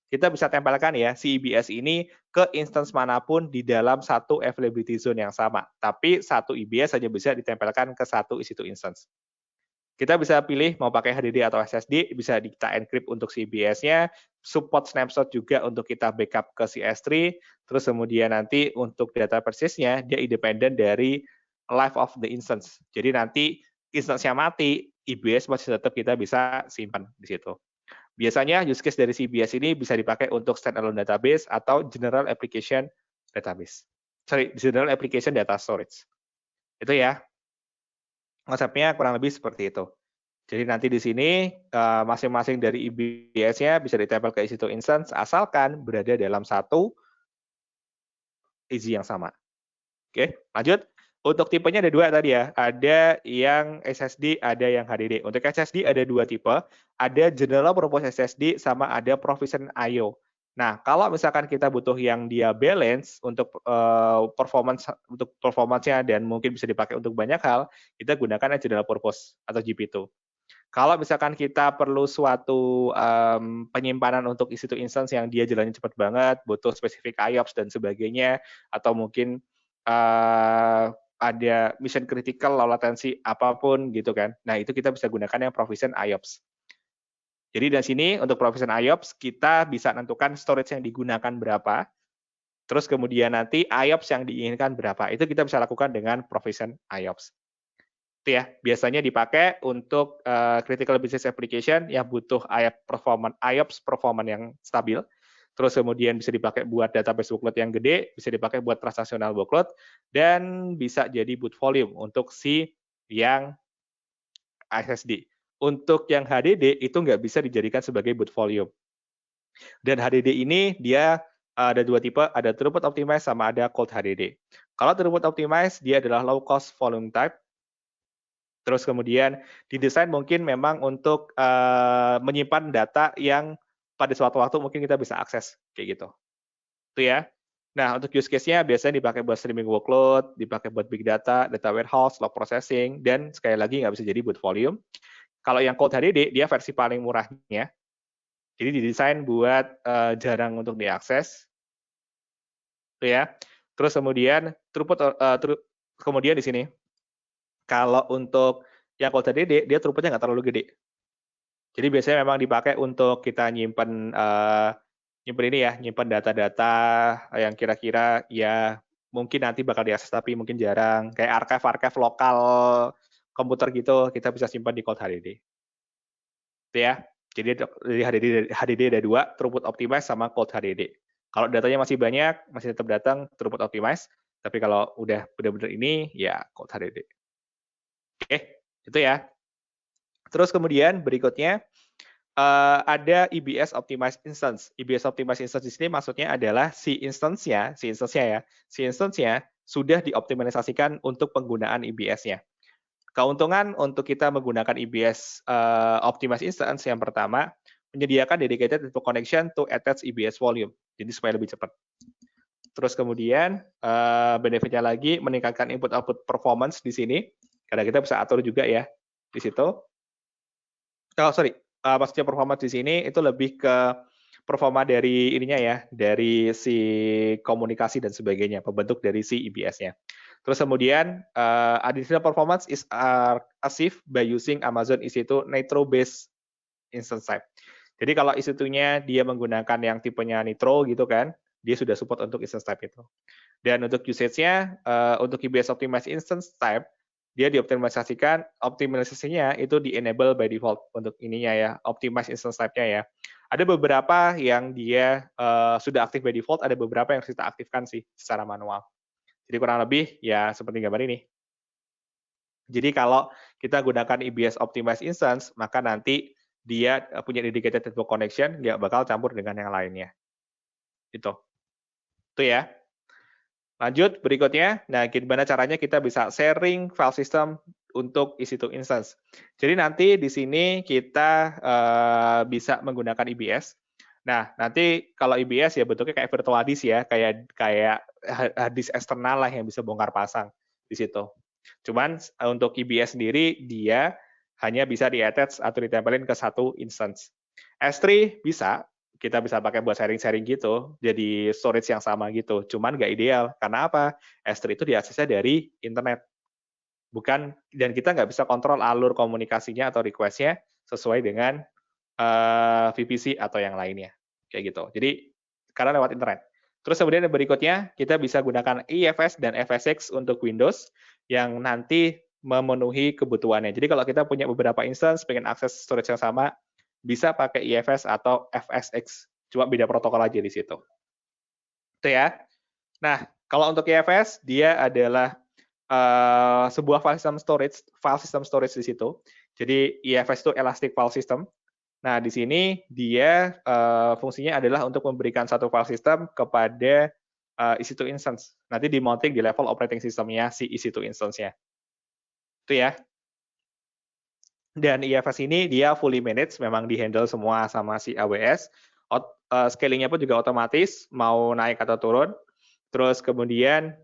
kita bisa tempelkan ya si EBS ini ke instance manapun di dalam satu availability zone yang sama. Tapi satu EBS hanya bisa ditempelkan ke satu EC2 instance. Kita bisa pilih mau pakai HDD atau SSD, bisa kita encrypt untuk si EBS-nya, support snapshot juga untuk kita backup ke si S3, terus kemudian nanti untuk data persisnya dia independen dari life of the instance. Jadi nanti instance-nya mati, EBS masih tetap kita bisa simpan di situ. Biasanya use case dari CBS ini bisa dipakai untuk standalone database atau general application database. General application data storage. Itu ya. Konsepnya kurang lebih seperti itu. Jadi nanti di sini masing-masing dari EBS-nya bisa ditempel ke EC2 instance asalkan berada dalam satu EZ yang sama. Oke, lanjut. Untuk tipenya ada dua tadi ya. Ada yang SSD, ada yang HDD. Untuk SSD ada dua tipe. Ada general purpose SSD sama ada provision I/O. Nah, kalau misalkan kita butuh yang dia balance untuk performance-nya dan mungkin bisa dipakai untuk banyak hal, kita gunakan yang general purpose atau GP2. Kalau misalkan kita perlu suatu penyimpanan untuk EC2 instance yang dia jalannya cepat banget, butuh spesifik IOPS dan sebagainya, atau mungkin ada mission critical, low latency, apapun gitu kan. Nah, itu kita bisa gunakan yang provision IOPS. Jadi dari sini untuk provision IOPS, kita bisa menentukan storage yang digunakan berapa, terus kemudian nanti IOPS yang diinginkan berapa. Itu kita bisa lakukan dengan provision IOPS. Itu ya, biasanya dipakai untuk critical business application yang butuh IOPS performance yang stabil. Terus kemudian bisa dipakai buat database workload yang gede, bisa dipakai buat transaksional workload, dan bisa jadi boot volume untuk si yang SSD. Untuk yang HDD itu nggak bisa dijadikan sebagai boot volume. Dan HDD ini dia ada dua tipe, ada throughput optimized sama ada cold HDD. Kalau throughput optimized, dia adalah low cost volume type. Terus kemudian didesain mungkin memang untuk menyimpan data yang pada suatu waktu mungkin kita bisa akses, kayak gitu. Itu ya. Nah, untuk use case-nya biasanya dipakai buat streaming workload, dipakai buat big data, data warehouse, log processing, dan sekali lagi nggak bisa jadi buat volume. Kalau yang cold HDD, dia versi paling murahnya. Jadi didesain buat jarang untuk diakses, itu ya. Terus kemudian kemudian di sini, kalau untuk yang cold HDD, dia throughput-nya nggak terlalu gede. Jadi biasanya memang dipakai untuk kita nyimpen ini ya, nyimpen data-data yang kira-kira ya mungkin nanti bakal diakses tapi mungkin jarang. Kayak archive-archive lokal komputer gitu, kita bisa simpan di cold HDD. Itu ya. Jadi dari HDD ada dua, throughput optimized sama cold HDD. Kalau datanya masih banyak, masih tetap datang throughput optimized. Tapi kalau udah benar-benar ini, ya cold HDD. Oke, itu ya. Terus kemudian berikutnya, ada EBS Optimized Instance. EBS Optimized Instance di sini maksudnya adalah si instance-nya sudah dioptimalisasikan untuk penggunaan EBS-nya. Keuntungan untuk kita menggunakan EBS Optimized Instance yang pertama, menyediakan dedicated network connection to attach EBS volume. Jadi supaya lebih cepat. Terus kemudian benefitnya lagi meningkatkan input-output performance di sini, karena kita bisa atur juga ya di situ. Maksudnya performa di sini itu lebih ke performa dari ininya ya, dari si komunikasi dan sebagainya, pembentuk dari si EBS-nya. Terus kemudian additional performance is achieved by using Amazon EC2 Nitro-based instance type. Jadi kalau EC2-nya dia menggunakan yang tipenya Nitro gitu kan, dia sudah support untuk instance type itu. Dan untuk usage-nya, untuk EBS Optimized Instance Type, dia optimalisasinya itu di-enable by default untuk ininya ya, Optimized Instance Type-nya ya. Ada beberapa yang dia sudah aktif by default, ada beberapa yang harus kita aktifkan sih secara manual. Jadi kurang lebih ya seperti gambar ini. Jadi kalau kita gunakan EBS Optimized Instance, maka nanti dia punya dedicated network connection, nggak bakal campur dengan yang lainnya. Itu ya. Lanjut berikutnya, nah gimana caranya kita bisa sharing file system untuk EC2 instance. Jadi nanti di sini kita bisa menggunakan EBS. Nah, nanti kalau EBS ya bentuknya kayak virtual disk ya, kayak hard disk eksternal lah yang bisa bongkar pasang di situ. Cuman untuk EBS sendiri dia hanya bisa di-attach atau ditempelin ke satu instance. S3 bisa, kita bisa pakai buat sharing-sharing gitu, jadi storage yang sama gitu. Cuman nggak ideal. Karena apa? S3 itu diaksesnya dari internet. Dan kita nggak bisa kontrol alur komunikasinya atau request-nya sesuai dengan VPC atau yang lainnya. Kayak gitu. Jadi, karena lewat internet. Terus kemudian yang berikutnya, kita bisa gunakan EFS dan FSX untuk Windows yang nanti memenuhi kebutuhannya. Jadi kalau kita punya beberapa instance, pengen akses storage yang sama, bisa pakai EFS atau FSX. Cuma beda protokol aja di situ. Itu ya. Nah, kalau untuk EFS, dia adalah sebuah file system storage di situ. Jadi EFS itu Elastic File System. Nah, di sini dia fungsinya adalah untuk memberikan satu file system kepada EC2 instance. Nanti di-mounting di level operating system-nya si EC2 instance-nya. Itu ya. Dan EFS ini dia fully managed, memang di-handle semua sama si AWS. Scaling-nya pun juga otomatis, mau naik atau turun. Terus kemudian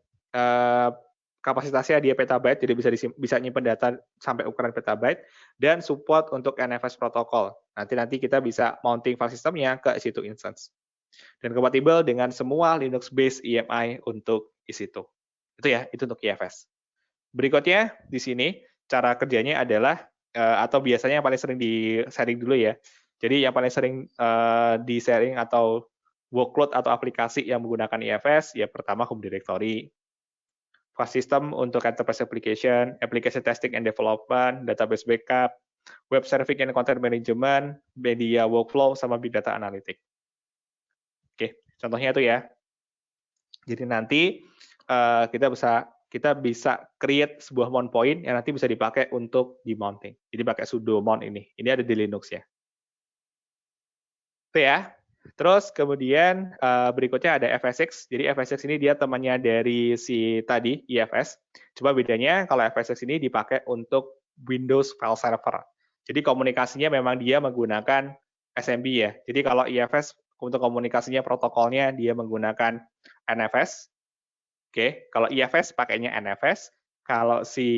kapasitasnya dia petabyte, jadi bisa nyimpen data sampai ukuran petabyte, dan support untuk NFS protokol. Nanti kita bisa mounting file systemnya ke EC2 instance. Dan kompatibel dengan semua Linux-based EMI untuk EC2. Itu ya, itu untuk EFS. Berikutnya di sini, cara kerjanya adalah, atau biasanya yang paling sering di-sharing dulu ya. Jadi yang paling sering di-sharing atau workload atau aplikasi yang menggunakan EFS, ya pertama home directory, file system untuk enterprise application, application testing and development, database backup, web serving and content management, media workflow, sama big data analytics. Oke, contohnya itu ya. Jadi nanti kita bisa create sebuah mount point yang nanti bisa dipakai untuk di mounting. Jadi pakai sudo mount ini. Ini ada di Linux ya. Itu ya. Terus kemudian berikutnya ada FSX. Jadi FSX ini dia temannya dari si tadi IFS. Cuma bedanya kalau FSX ini dipakai untuk Windows File Server. Jadi komunikasinya memang dia menggunakan SMB ya. Jadi kalau IFS untuk komunikasinya protokolnya dia menggunakan NFS. Oke, kalau IFS pakainya NFS. Kalau si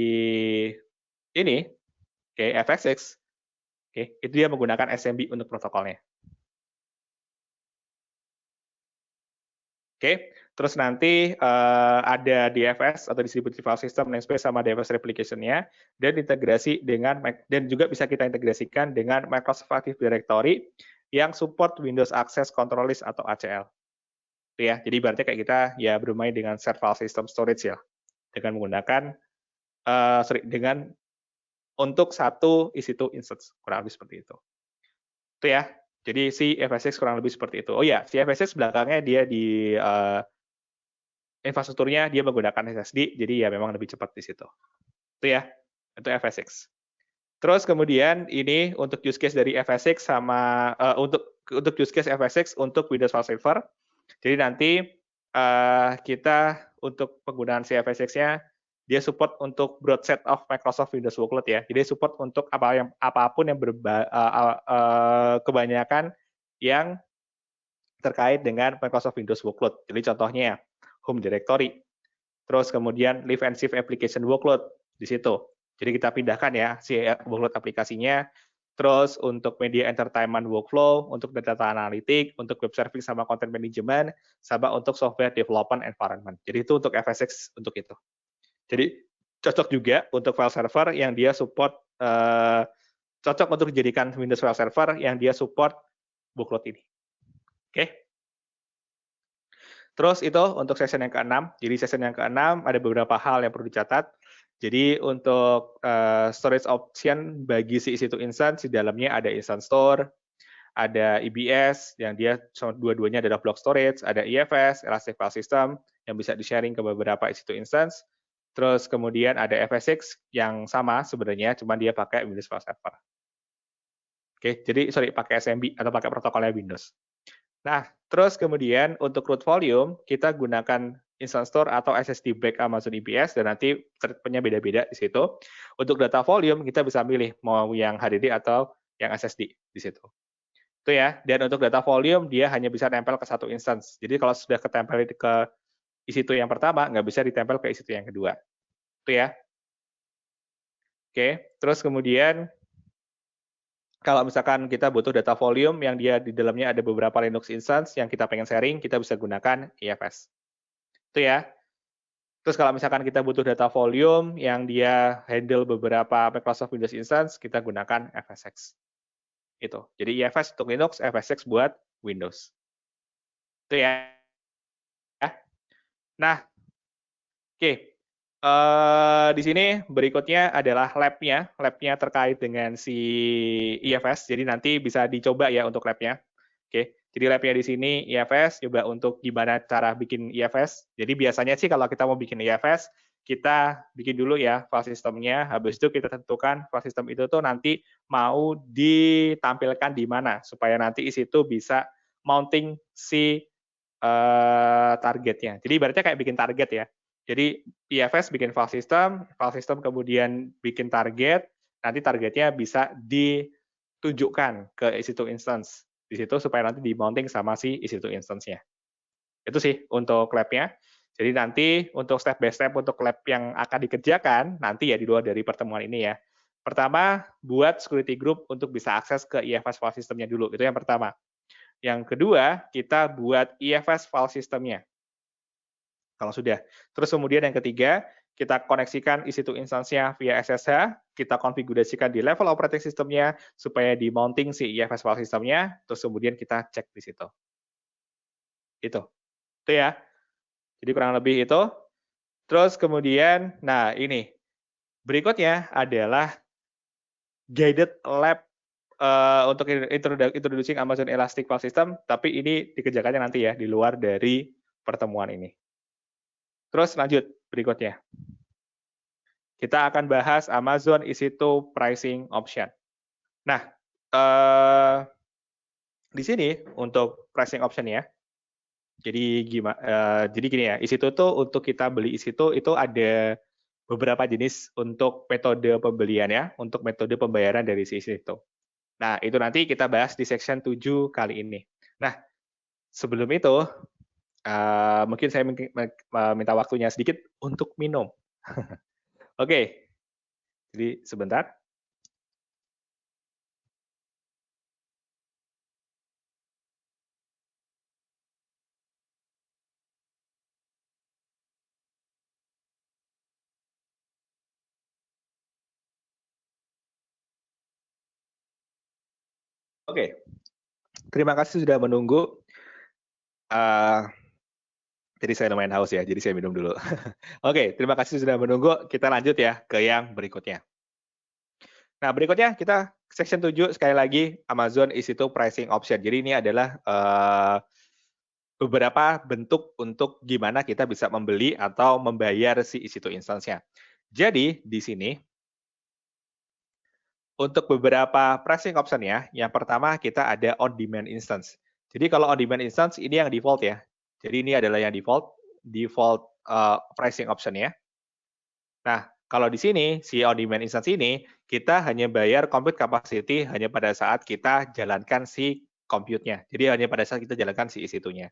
ini, oke, FSX, oke, itu dia menggunakan SMB untuk protokolnya. Oke, terus nanti ada DFS atau Distributed File System namespace sama DFS replication-nya, dan integrasi dengan dan juga bisa kita integrasikan dengan Microsoft Active Directory yang support Windows Access Control List atau ACL. Itu ya, jadi berarti kayak kita ya bermain dengan shared file system storage ya, dengan menggunakan dengan untuk satu EC2 instance, kurang lebih seperti itu. Itu ya. Jadi si FSX kurang lebih seperti itu. Oh ya, si FSX belakangnya dia di infrastrukturnya dia menggunakan SSD, jadi ya memang lebih cepat di situ. Itu ya, itu FSX. Terus kemudian ini untuk use case dari FSX sama untuk use case FSX untuk Windows File Server. Jadi nanti kita untuk penggunaan si FSX-nya dia support untuk broad set of Microsoft Windows workload ya. Jadi support untuk apapun yang kebanyakan yang terkait dengan Microsoft Windows workload. Jadi contohnya Home Directory, terus kemudian live and shift application workload di situ. Jadi kita pindahkan ya si workload aplikasinya. Terus untuk media entertainment workflow, untuk data analytic, untuk web serving sama content management, sama untuk software development environment. Jadi itu untuk FSX untuk itu. Jadi cocok juga untuk file server yang dia support, cocok untuk dijadikan Windows file server yang dia support workload ini. Oke. Terus itu untuk session yang ke-6. Jadi session yang ke-6 ada beberapa hal yang perlu dicatat. Jadi untuk storage option bagi si EC2 instance, di dalamnya ada instance store, ada EBS yang dia dua-duanya adalah block storage, ada EFS, Elastic File System yang bisa di-sharing ke beberapa EC2 instance. Terus kemudian ada FSX yang sama sebenarnya, cuma dia pakai Windows File Server. Oke, jadi pakai SMB atau pakai protokolnya Windows. Nah, terus kemudian untuk root volume, kita gunakan instance store atau SSD back Amazon EBS, dan nanti treatment-nya beda-beda di situ. Untuk data volume, kita bisa milih mau yang HDD atau yang SSD di situ. Itu ya, dan untuk data volume, dia hanya bisa nempel ke satu instance. Jadi kalau sudah ketempel ke EC2 yang pertama, nggak bisa ditempel ke EC2 yang kedua. Itu ya. Oke, terus kemudian kalau misalkan kita butuh data volume yang dia di dalamnya ada beberapa Linux instance yang kita pengen sharing, kita bisa gunakan EFS. Itu ya. Terus kalau misalkan kita butuh data volume yang dia handle beberapa Microsoft Windows instance, kita gunakan FSX. Itu. Jadi EFS untuk Linux, FSX buat Windows. Itu ya. Nah, oke. Di sini berikutnya adalah lab-nya terkait dengan si IFS. Jadi nanti bisa dicoba ya untuk lab-nya. Oke, jadi lab-nya di sini IFS, coba untuk gimana cara bikin IFS. Jadi biasanya sih kalau kita mau bikin IFS, kita bikin dulu ya file system-nya, habis itu kita tentukan file system itu tuh nanti mau ditampilkan di mana, supaya nanti isi itu bisa mounting si targetnya. Jadi ibaratnya kayak bikin target ya. Jadi IFS bikin file system kemudian bikin target, nanti targetnya bisa ditunjukkan ke EC2 instance di situ supaya nanti di mounting sama si EC2 instance-nya. Itu sih untuk lab-nya. Jadi nanti untuk step by step untuk lab yang akan dikerjakan nanti ya di luar dari pertemuan ini ya. Pertama, buat security group untuk bisa akses ke IFS file system-nya dulu. Itu yang pertama. Yang kedua, kita buat IFS file system-nya. Kalau sudah. Terus kemudian yang ketiga, kita koneksikan EC2 instance-nya via SSH, kita konfigurasikan di level operating system-nya, supaya di mounting si IFS file system-nya, terus kemudian kita cek di situ. Itu ya. Jadi kurang lebih itu. Terus kemudian, nah ini. Berikutnya adalah guided lab untuk introducing Amazon Elastic File System, tapi ini dikerjakannya nanti ya, di luar dari pertemuan ini. Terus lanjut berikutnya. Kita akan bahas Amazon EC2 Pricing Option. Nah, Di sini untuk pricing option-nya, jadi gini ya, isi tuh untuk kita beli isi itu ada beberapa jenis untuk metode pembeliannya, untuk metode pembayaran dari si isi itu. Nah, itu nanti kita bahas di section 7 kali ini. Nah, sebelum itu, mungkin saya minta waktunya sedikit untuk minum. Oke, jadi sebentar. Oke, terima kasih sudah menunggu. Uh, jadi saya lumayan haus ya, jadi saya minum dulu. Oke, terima kasih sudah menunggu. Kita lanjut ya ke yang berikutnya. Nah, berikutnya kita section 7 sekali lagi Amazon EC2 pricing option. Jadi ini adalah beberapa bentuk untuk gimana kita bisa membeli atau membayar si EC2 instance-nya. Jadi di sini untuk beberapa pricing option-nya, yang pertama kita ada on demand instance. Jadi kalau on demand instance ini yang default ya. Jadi ini adalah yang default pricing option-nya. Nah, kalau di sini, si on demand instance ini, kita hanya bayar compute capacity hanya pada saat kita jalankan si compute-nya. Jadi hanya pada saat kita jalankan si EC2-nya.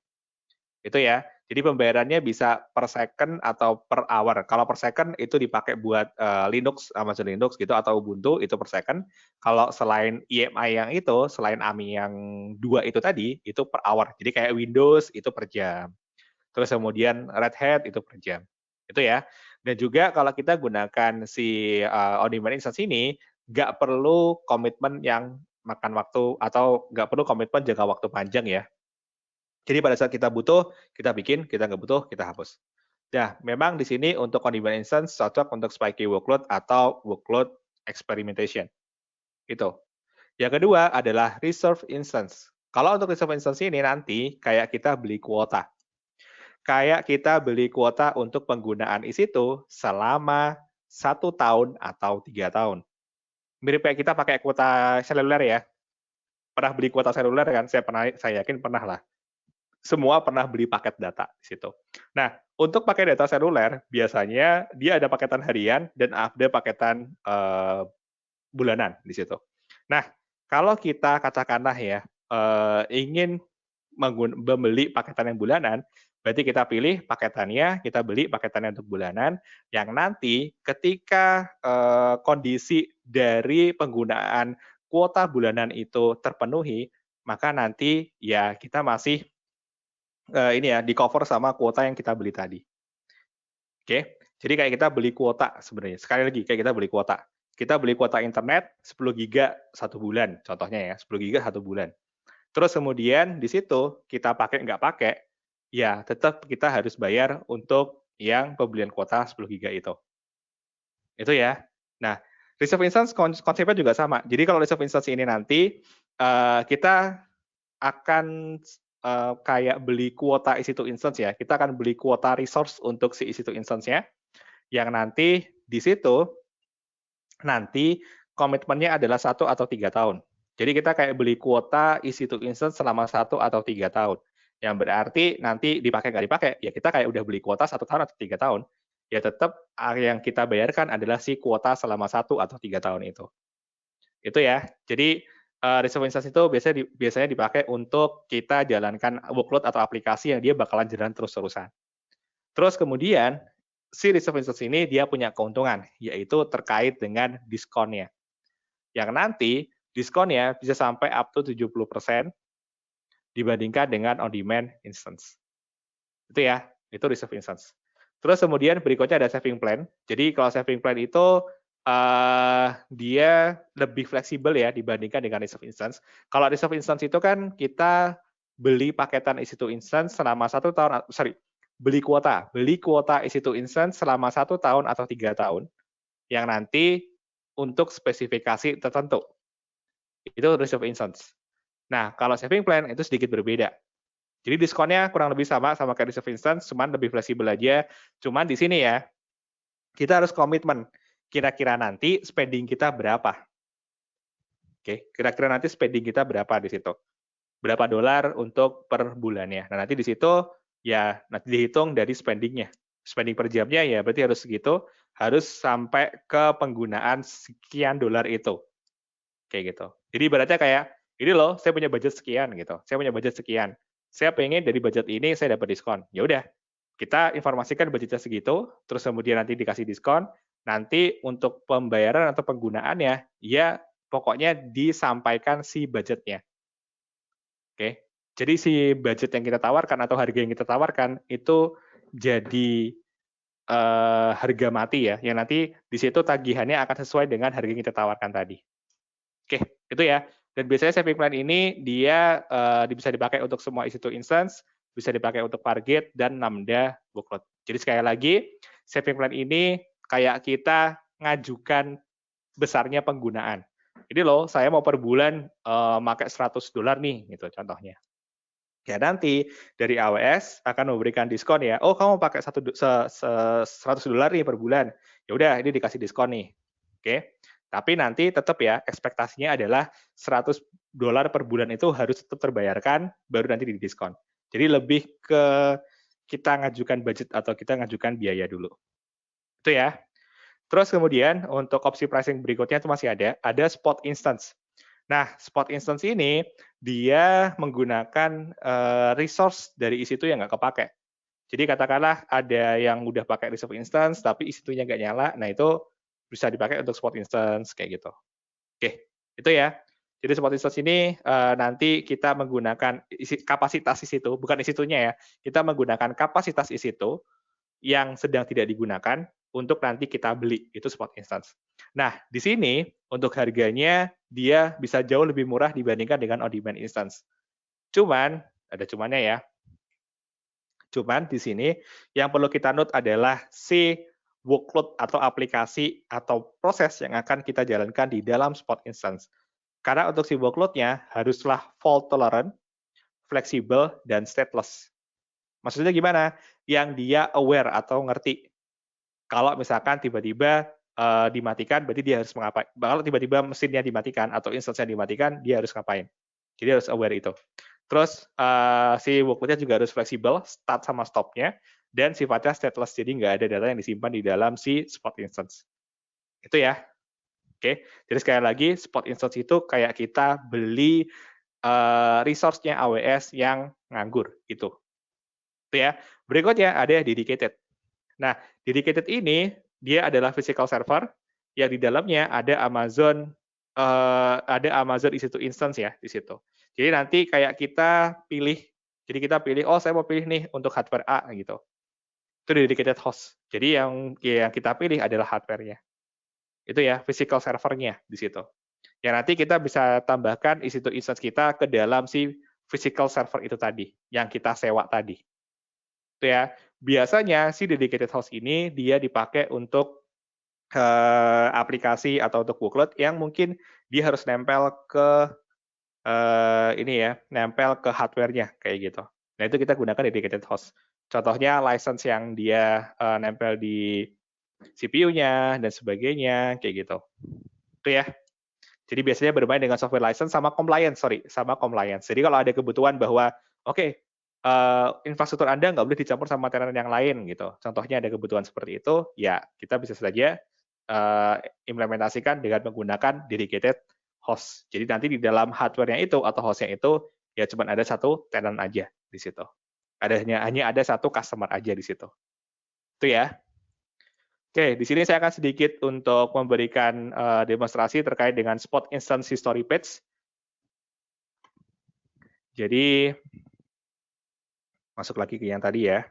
Itu ya. Jadi pembayarannya bisa per second atau per hour. Kalau per second itu dipakai buat Linux, Amazon Linux gitu, atau Ubuntu itu per second. Kalau selain EMI yang itu, selain AMI yang 2 itu tadi, itu per hour. Jadi kayak Windows itu per jam. Terus kemudian Red Hat itu per jam. Itu ya. Dan juga kalau kita gunakan si on-demand instance ini, nggak perlu komitmen yang makan waktu atau nggak perlu komitmen jangka waktu panjang ya. Jadi pada saat kita butuh, kita bikin, kita nggak butuh, kita hapus. Nah, memang di sini untuk on-demand instance cocok untuk spiky workload atau workload experimentation. Itu. Yang kedua adalah reserve instance. Kalau untuk reserve instance ini nanti kayak kita beli kuota. Kayak kita beli kuota untuk penggunaan EC2 selama 1 tahun atau 3 tahun. Mirip kayak kita pakai kuota seluler ya. Pernah beli kuota seluler kan? Saya yakin pernah lah. Semua pernah beli paket data di situ. Nah, untuk pakai data seluler, biasanya dia ada paketan harian dan ada paketan bulanan di situ. Nah, kalau kita katakanlah ya, ingin membeli paketan yang bulanan, berarti kita pilih paketannya, kita beli paketannya untuk bulanan, yang nanti ketika kondisi dari penggunaan kuota bulanan itu terpenuhi, maka nanti ya kita masih ini ya di cover sama kuota yang kita beli tadi. Oke, jadi kayak kita beli kuota sebenarnya. Sekali lagi kayak kita beli kuota. Kita beli kuota internet 10 giga 1 bulan, contohnya ya, 10 giga 1 bulan. Terus kemudian di situ kita pakai nggak pakai, ya tetap kita harus bayar untuk yang pembelian kuota 10 giga itu. Itu ya. Nah, reserve instance konsepnya juga sama. Jadi kalau reserve instance ini nanti kita akan kayak beli kuota EC2 instance ya. Kita akan beli kuota resource untuk si EC2 instance-nya, yang nanti di situ nanti komitmennya adalah 1 atau 3 tahun. Jadi kita kayak beli kuota EC2 instance selama 1 atau 3 tahun. Yang berarti nanti dipakai nggak dipakai, ya kita kayak udah beli kuota 1 tahun atau 3 tahun. Ya tetap yang kita bayarkan adalah si kuota selama 1 atau 3 tahun itu. Itu ya. Jadi reserve instance itu biasanya dipakai untuk kita jalankan workload atau aplikasi yang dia bakalan jalan terus-terusan. Terus kemudian si reserve instance ini dia punya keuntungan, yaitu terkait dengan diskonnya. Yang nanti diskonnya bisa sampai up to 70% dibandingkan dengan on-demand instance. Itu ya, itu reserve instance. Terus kemudian berikutnya ada saving plan. Jadi kalau saving plan itu dia lebih fleksibel ya dibandingkan dengan reserve instance. Kalau reserve instance itu kan kita beli paketan EC2 instance selama 1 tahun, beli kuota EC2 instance selama 1 tahun atau 3 tahun, yang nanti untuk spesifikasi tertentu. Itu reserve instance. Nah, kalau saving plan itu sedikit berbeda. Jadi diskonnya kurang lebih sama kayak reserve instance, cuman lebih fleksibel aja. Cuman di sini ya, kita harus komitmen. Kira-kira nanti spending kita berapa? Oke, kira-kira nanti spending kita berapa di situ? berapa dolar untuk per bulannya. Nah, nanti di situ ya nanti dihitung dari spending-nya. Spending per jamnya ya berarti harus segitu, harus sampai ke penggunaan sekian dolar itu. Kayak gitu. Jadi ibaratnya kayak, ini loh, saya punya budget sekian gitu. Saya punya budget sekian. Saya pengen dari budget ini saya dapat diskon. Ya udah, kita informasikan budgetnya segitu, terus kemudian nanti dikasih diskon. Nanti untuk pembayaran atau penggunaannya, ya pokoknya disampaikan si budgetnya. Oke. Jadi si budget yang kita tawarkan atau harga yang kita tawarkan itu jadi harga mati ya, yang nanti di situ tagihannya akan sesuai dengan harga yang kita tawarkan tadi. Oke, itu ya. Dan biasanya saving plan ini dia bisa dipakai untuk semua EC2 instance, bisa dipakai untuk Fargate dan Lambda workload. Jadi sekali lagi, saving plan ini kayak kita ngajukan besarnya penggunaan. Ini loh, saya mau per bulan pakai $100 nih, gitu contohnya. Ya nanti dari AWS akan memberikan diskon ya. Oh, kamu pakai $100 nih per bulan. Ya udah, ini dikasih diskon nih. Oke. Tapi nanti tetap ya ekspektasinya adalah $100 per bulan itu harus tetap terbayarkan baru nanti didiskon. Jadi lebih ke kita ngajukan budget atau kita ngajukan biaya dulu. Itu ya. Terus kemudian untuk opsi pricing berikutnya itu masih ada spot instance. Nah, spot instance ini dia menggunakan resource dari EC2 yang nggak kepake. Jadi katakanlah ada yang udah pakai reserve instance, tapi EC2-nya nggak nyala, nah itu bisa dipakai untuk spot instance, kayak gitu. Oke, itu ya. Jadi spot instance ini nanti kita menggunakan kapasitas EC2, bukan EC2-nya ya, kita menggunakan kapasitas EC2 yang sedang tidak digunakan untuk nanti kita beli, itu spot instance. Nah, di sini untuk harganya dia bisa jauh lebih murah dibandingkan dengan on-demand instance. Cuman, ada cumannya ya. Cuman di sini yang perlu kita note adalah si workload atau aplikasi atau proses yang akan kita jalankan di dalam spot instance. Karena untuk si workload-nya haruslah fault tolerant, fleksibel, dan stateless. Maksudnya gimana? Yang dia aware atau ngerti. Kalau misalkan tiba-tiba dimatikan, berarti dia harus mengapain. Kalau tiba-tiba mesinnya dimatikan atau instance-nya dimatikan, dia harus ngapain. Jadi harus aware itu. Terus si workload-nya juga harus fleksibel, start sama stop-nya, dan sifatnya stateless, jadi nggak ada data yang disimpan di dalam si spot instance. Itu ya. Oke, jadi sekali lagi, spot instance itu kayak kita beli resource-nya AWS yang nganggur, gitu. Itu ya. Berikutnya ada dedicated. Nah, dedicated ini dia adalah physical server yang di dalamnya ada Amazon EC2 instance ya di situ. Jadi nanti kayak kita pilih, jadi kita pilih, oh saya mau pilih nih untuk hardware A gitu. Itu dedicated host. Jadi yang kita pilih adalah hardware-nya. Itu ya, physical servernya di situ. Ya nanti kita bisa tambahkan EC2 instance kita ke dalam si physical server itu tadi, yang kita sewa tadi. Itu ya. Biasanya si dedicated host ini dia dipakai untuk aplikasi atau untuk workload yang mungkin dia harus nempel ke ini ya, nempel ke hardware-nya kayak gitu. Nah, itu kita gunakan dedicated host. Contohnya license yang dia nempel di CPU-nya dan sebagainya kayak gitu. Itu ya. Jadi biasanya bermain dengan software license sama compliance, sama compliance. Jadi kalau ada kebutuhan bahwa oke, infrastruktur Anda nggak boleh dicampur sama tenan yang lain gitu. Contohnya ada kebutuhan seperti itu, ya kita bisa saja implementasikan dengan menggunakan dedicated host. Jadi nanti di dalam hardware-nya itu atau host-nya itu ya cuma ada satu tenant aja di situ. Hanya ada satu customer aja di situ. Itu ya. Oke, di sini saya akan sedikit untuk memberikan demonstrasi terkait dengan spot instance history page. Jadi masuk lagi ke yang tadi ya.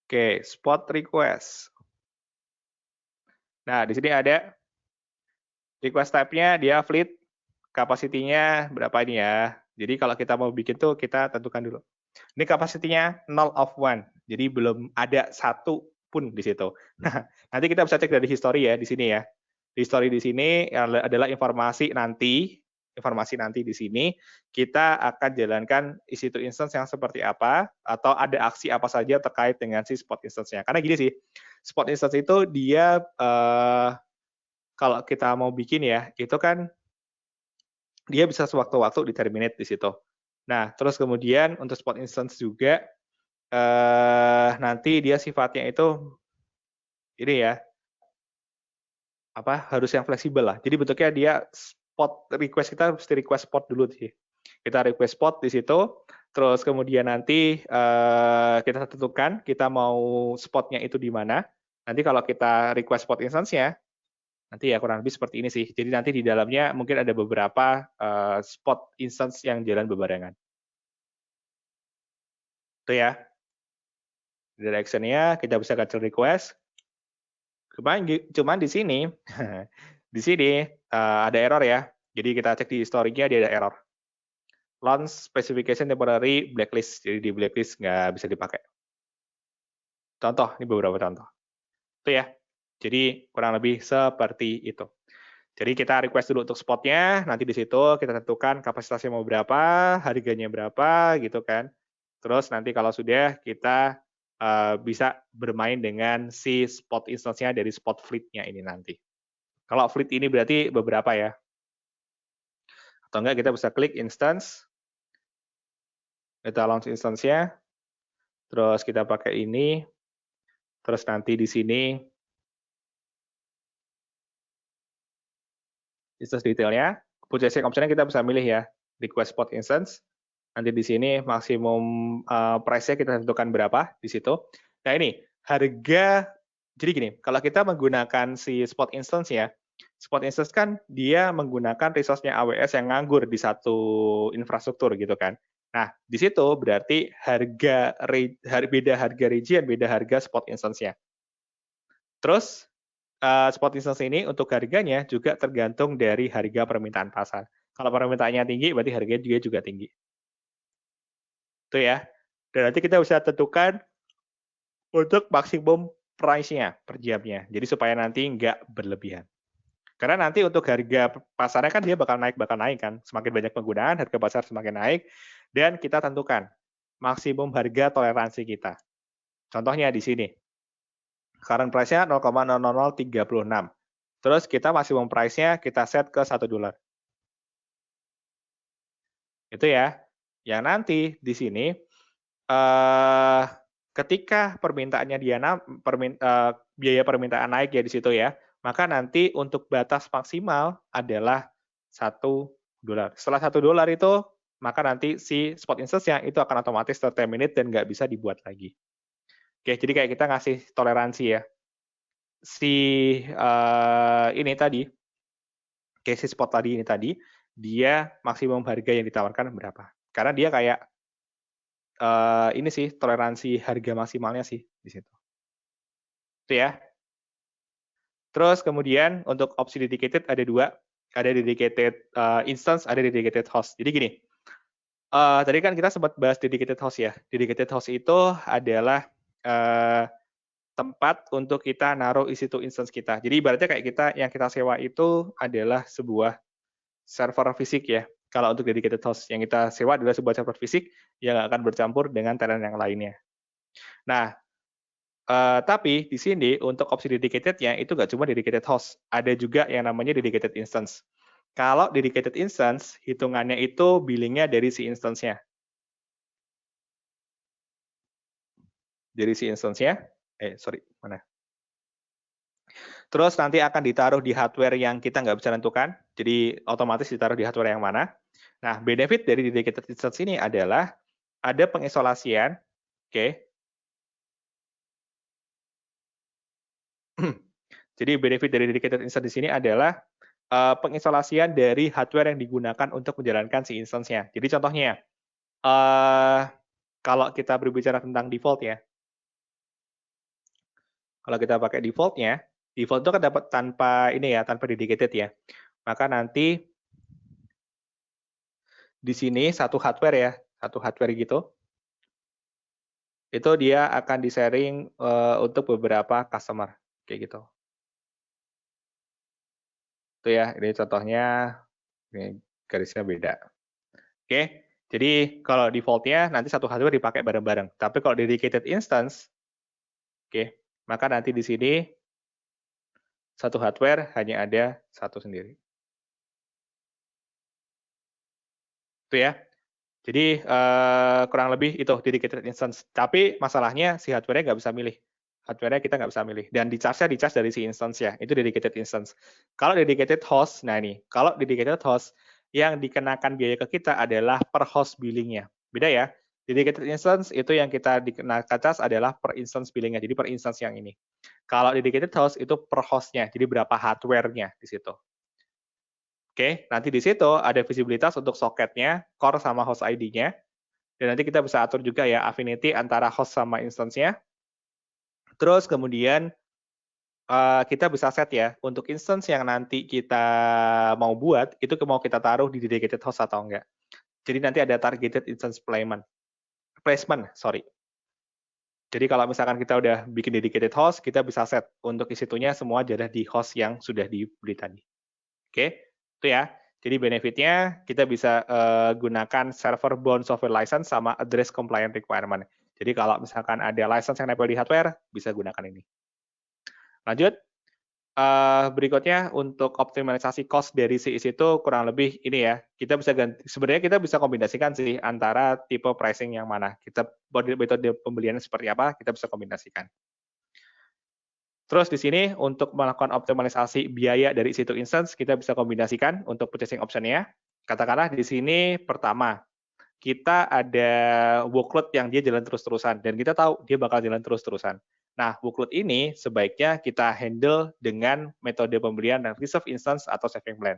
Oke, spot request. Nah, di sini ada request type-nya, dia fleet, capacity-nya berapa ini ya. Jadi kalau kita mau bikin tuh, kita tentukan dulu. Ini capacity-nya 0 of 1, jadi belum ada satu pun di situ. Nah, nanti kita bisa cek dari history ya, di sini ya. History di sini adalah informasi nanti di sini, kita akan jalankan EC2 instance yang seperti apa, atau ada aksi apa saja terkait dengan si spot instance-nya. Karena gini sih, spot instance itu dia, kalau kita mau bikin ya, itu kan dia bisa sewaktu-waktu di-terminate di situ. Nah, terus kemudian untuk spot instance juga, nanti dia sifatnya itu ini ya, harus yang fleksibel lah. Jadi bentuknya dia spot request, kita mesti request spot dulu sih. Kita request spot di situ, terus kemudian nanti kita tentukan kita mau spotnya itu di mana. Nanti kalau kita request spot instance-nya, nanti ya kurang lebih seperti ini sih. Jadi nanti di dalamnya mungkin ada beberapa spot instance yang jalan bebarengan. Itu ya. Dari action-nya kita bisa cancel request. Cuman di sini di sini ada error ya. Jadi kita cek di historinya dia ada error. Launch specification temporary blacklist. Jadi di blacklist nggak bisa dipakai. Contoh, ini beberapa contoh. Itu ya. Jadi kurang lebih seperti itu. Jadi kita request dulu untuk spotnya, nanti di situ kita tentukan kapasitasnya mau berapa, harganya berapa, gitu kan. Terus nanti kalau sudah kita bisa bermain dengan si spot instance-nya dari spot fleet-nya ini nanti. Kalau fleet ini berarti beberapa ya. Atau enggak kita bisa klik instance, kita launch instance-nya, terus kita pakai ini, terus nanti di sini instance detailnya, purchasing option-nya kita bisa milih ya, request spot instance, nanti di sini maksimum price-nya kita tentukan berapa di situ. Nah ini, harga, jadi gini, kalau kita menggunakan si spot instance ya, spot instance kan dia menggunakan resource-nya AWS yang nganggur di satu infrastruktur gitu kan. Nah, di situ berarti beda harga region, beda harga spot instance-nya. Terus spot instance ini untuk harganya juga tergantung dari harga permintaan pasar. Kalau permintaannya tinggi, berarti harganya juga tinggi. Itu ya. Dan nanti kita bisa tentukan untuk maksimum price-nya per jamnya. Jadi supaya nanti nggak berlebihan. Karena nanti untuk harga pasarnya kan dia bakal naik kan. Semakin banyak penggunaan, harga pasar semakin naik. Dan kita tentukan maksimum harga toleransi kita. Contohnya di sini. Current price-nya 0,00036. Terus kita maksimum price-nya kita set ke $1. Itu ya. Yang nanti di sini ketika permintaannya biaya permintaan naik ya di situ ya, maka nanti untuk batas maksimal adalah $1. Setelah $1 itu, maka nanti si spot instance-nya itu akan otomatis terterminate dan nggak bisa dibuat lagi. Oke, jadi kayak kita ngasih toleransi ya. Si ini tadi, kayak si spot tadi ini tadi, dia maksimum harga yang ditawarkan berapa. Karena dia kayak ini sih toleransi harga maksimalnya sih di situ. Itu ya. Terus kemudian untuk opsi dedicated ada dua, ada dedicated instance, ada dedicated host. Jadi gini, tadi kan kita sempat bahas dedicated host ya. Dedicated host itu adalah tempat untuk kita naruh isi situ instance kita. Jadi ibaratnya kayak kita yang kita sewa itu adalah sebuah server fisik ya. Kalau untuk dedicated host yang kita sewa adalah sebuah server fisik yang akan bercampur dengan tenant yang lainnya. Nah, tapi di sini untuk opsi dedicated-nya itu nggak cuma dedicated host, ada juga yang namanya dedicated instance. Kalau dedicated instance, hitungannya itu billingnya dari si instance-nya. Dari si instance-nya, mana? Terus nanti akan ditaruh di hardware yang kita nggak bisa tentukan, jadi otomatis ditaruh di hardware yang mana. Nah, benefit dari dedicated instance ini adalah ada pengisolasian, oke. Jadi benefit dari dedicated instance di sini adalah pengisolasian dari hardware yang digunakan untuk menjalankan si instance-nya. Jadi contohnya, kalau kita berbicara tentang default ya, kalau kita pakai default-nya, default itu kan dapat tanpa ini ya, tanpa dedicated ya. Maka nanti di sini satu hardware ya, satu hardware gitu, itu dia akan di-sharing untuk beberapa customer, kayak gitu. Itu ya, ini contohnya, ini garisnya beda. Oke, jadi kalau default-nya nanti satu hardware dipakai bareng-bareng. Tapi kalau dedicated instance, oke, maka nanti di sini satu hardware hanya ada satu sendiri. Itu ya. Jadi kurang lebih itu dedicated instance. Tapi masalahnya si hardware-nya nggak bisa milih. Hardware-nya kita nggak bisa milih. Dan di-charge dari si instance ya. Itu dedicated instance. Kalau dedicated host, nah ini, kalau dedicated host, yang dikenakan biaya ke kita adalah per host billing-nya. Beda ya. Dedicated instance itu yang kita dikenakan charge adalah per instance billing-nya. Jadi per instance yang ini. Kalau dedicated host itu per host-nya. Jadi berapa hardware-nya di situ. Oke, nanti di situ ada visibilitas untuk soketnya, core sama host ID-nya, dan nanti kita bisa atur juga ya affinity antara host sama instance-nya. Terus kemudian kita bisa set ya, untuk instance yang nanti kita mau buat, itu mau kita taruh di dedicated host atau enggak. Jadi nanti ada targeted instance placement, sorry. Jadi kalau misalkan kita udah bikin dedicated host, kita bisa set untuk isi-itunya semua ada di host yang sudah dibeli tadi. Oke, itu ya. Jadi benefitnya kita bisa gunakan server bound software license sama address compliant requirement. Jadi kalau misalkan ada license yang nempel di hardware, bisa gunakan ini. Lanjut, berikutnya untuk optimalisasi cost dari si itu kurang lebih ini ya. Kita bisa ganti, sebenarnya kita bisa kombinasikan sih antara tipe pricing yang mana. Kita metode pembeliannya seperti apa, kita bisa kombinasikan. Terus di sini untuk melakukan optimalisasi biaya dari situ instance, kita bisa kombinasikan untuk purchasing option-nya. Katakanlah di sini pertama, kita ada workload yang dia jalan terus-terusan, dan kita tahu dia bakal jalan terus-terusan. Nah, workload ini sebaiknya kita handle dengan metode pembelian dan reserve instance atau saving plan.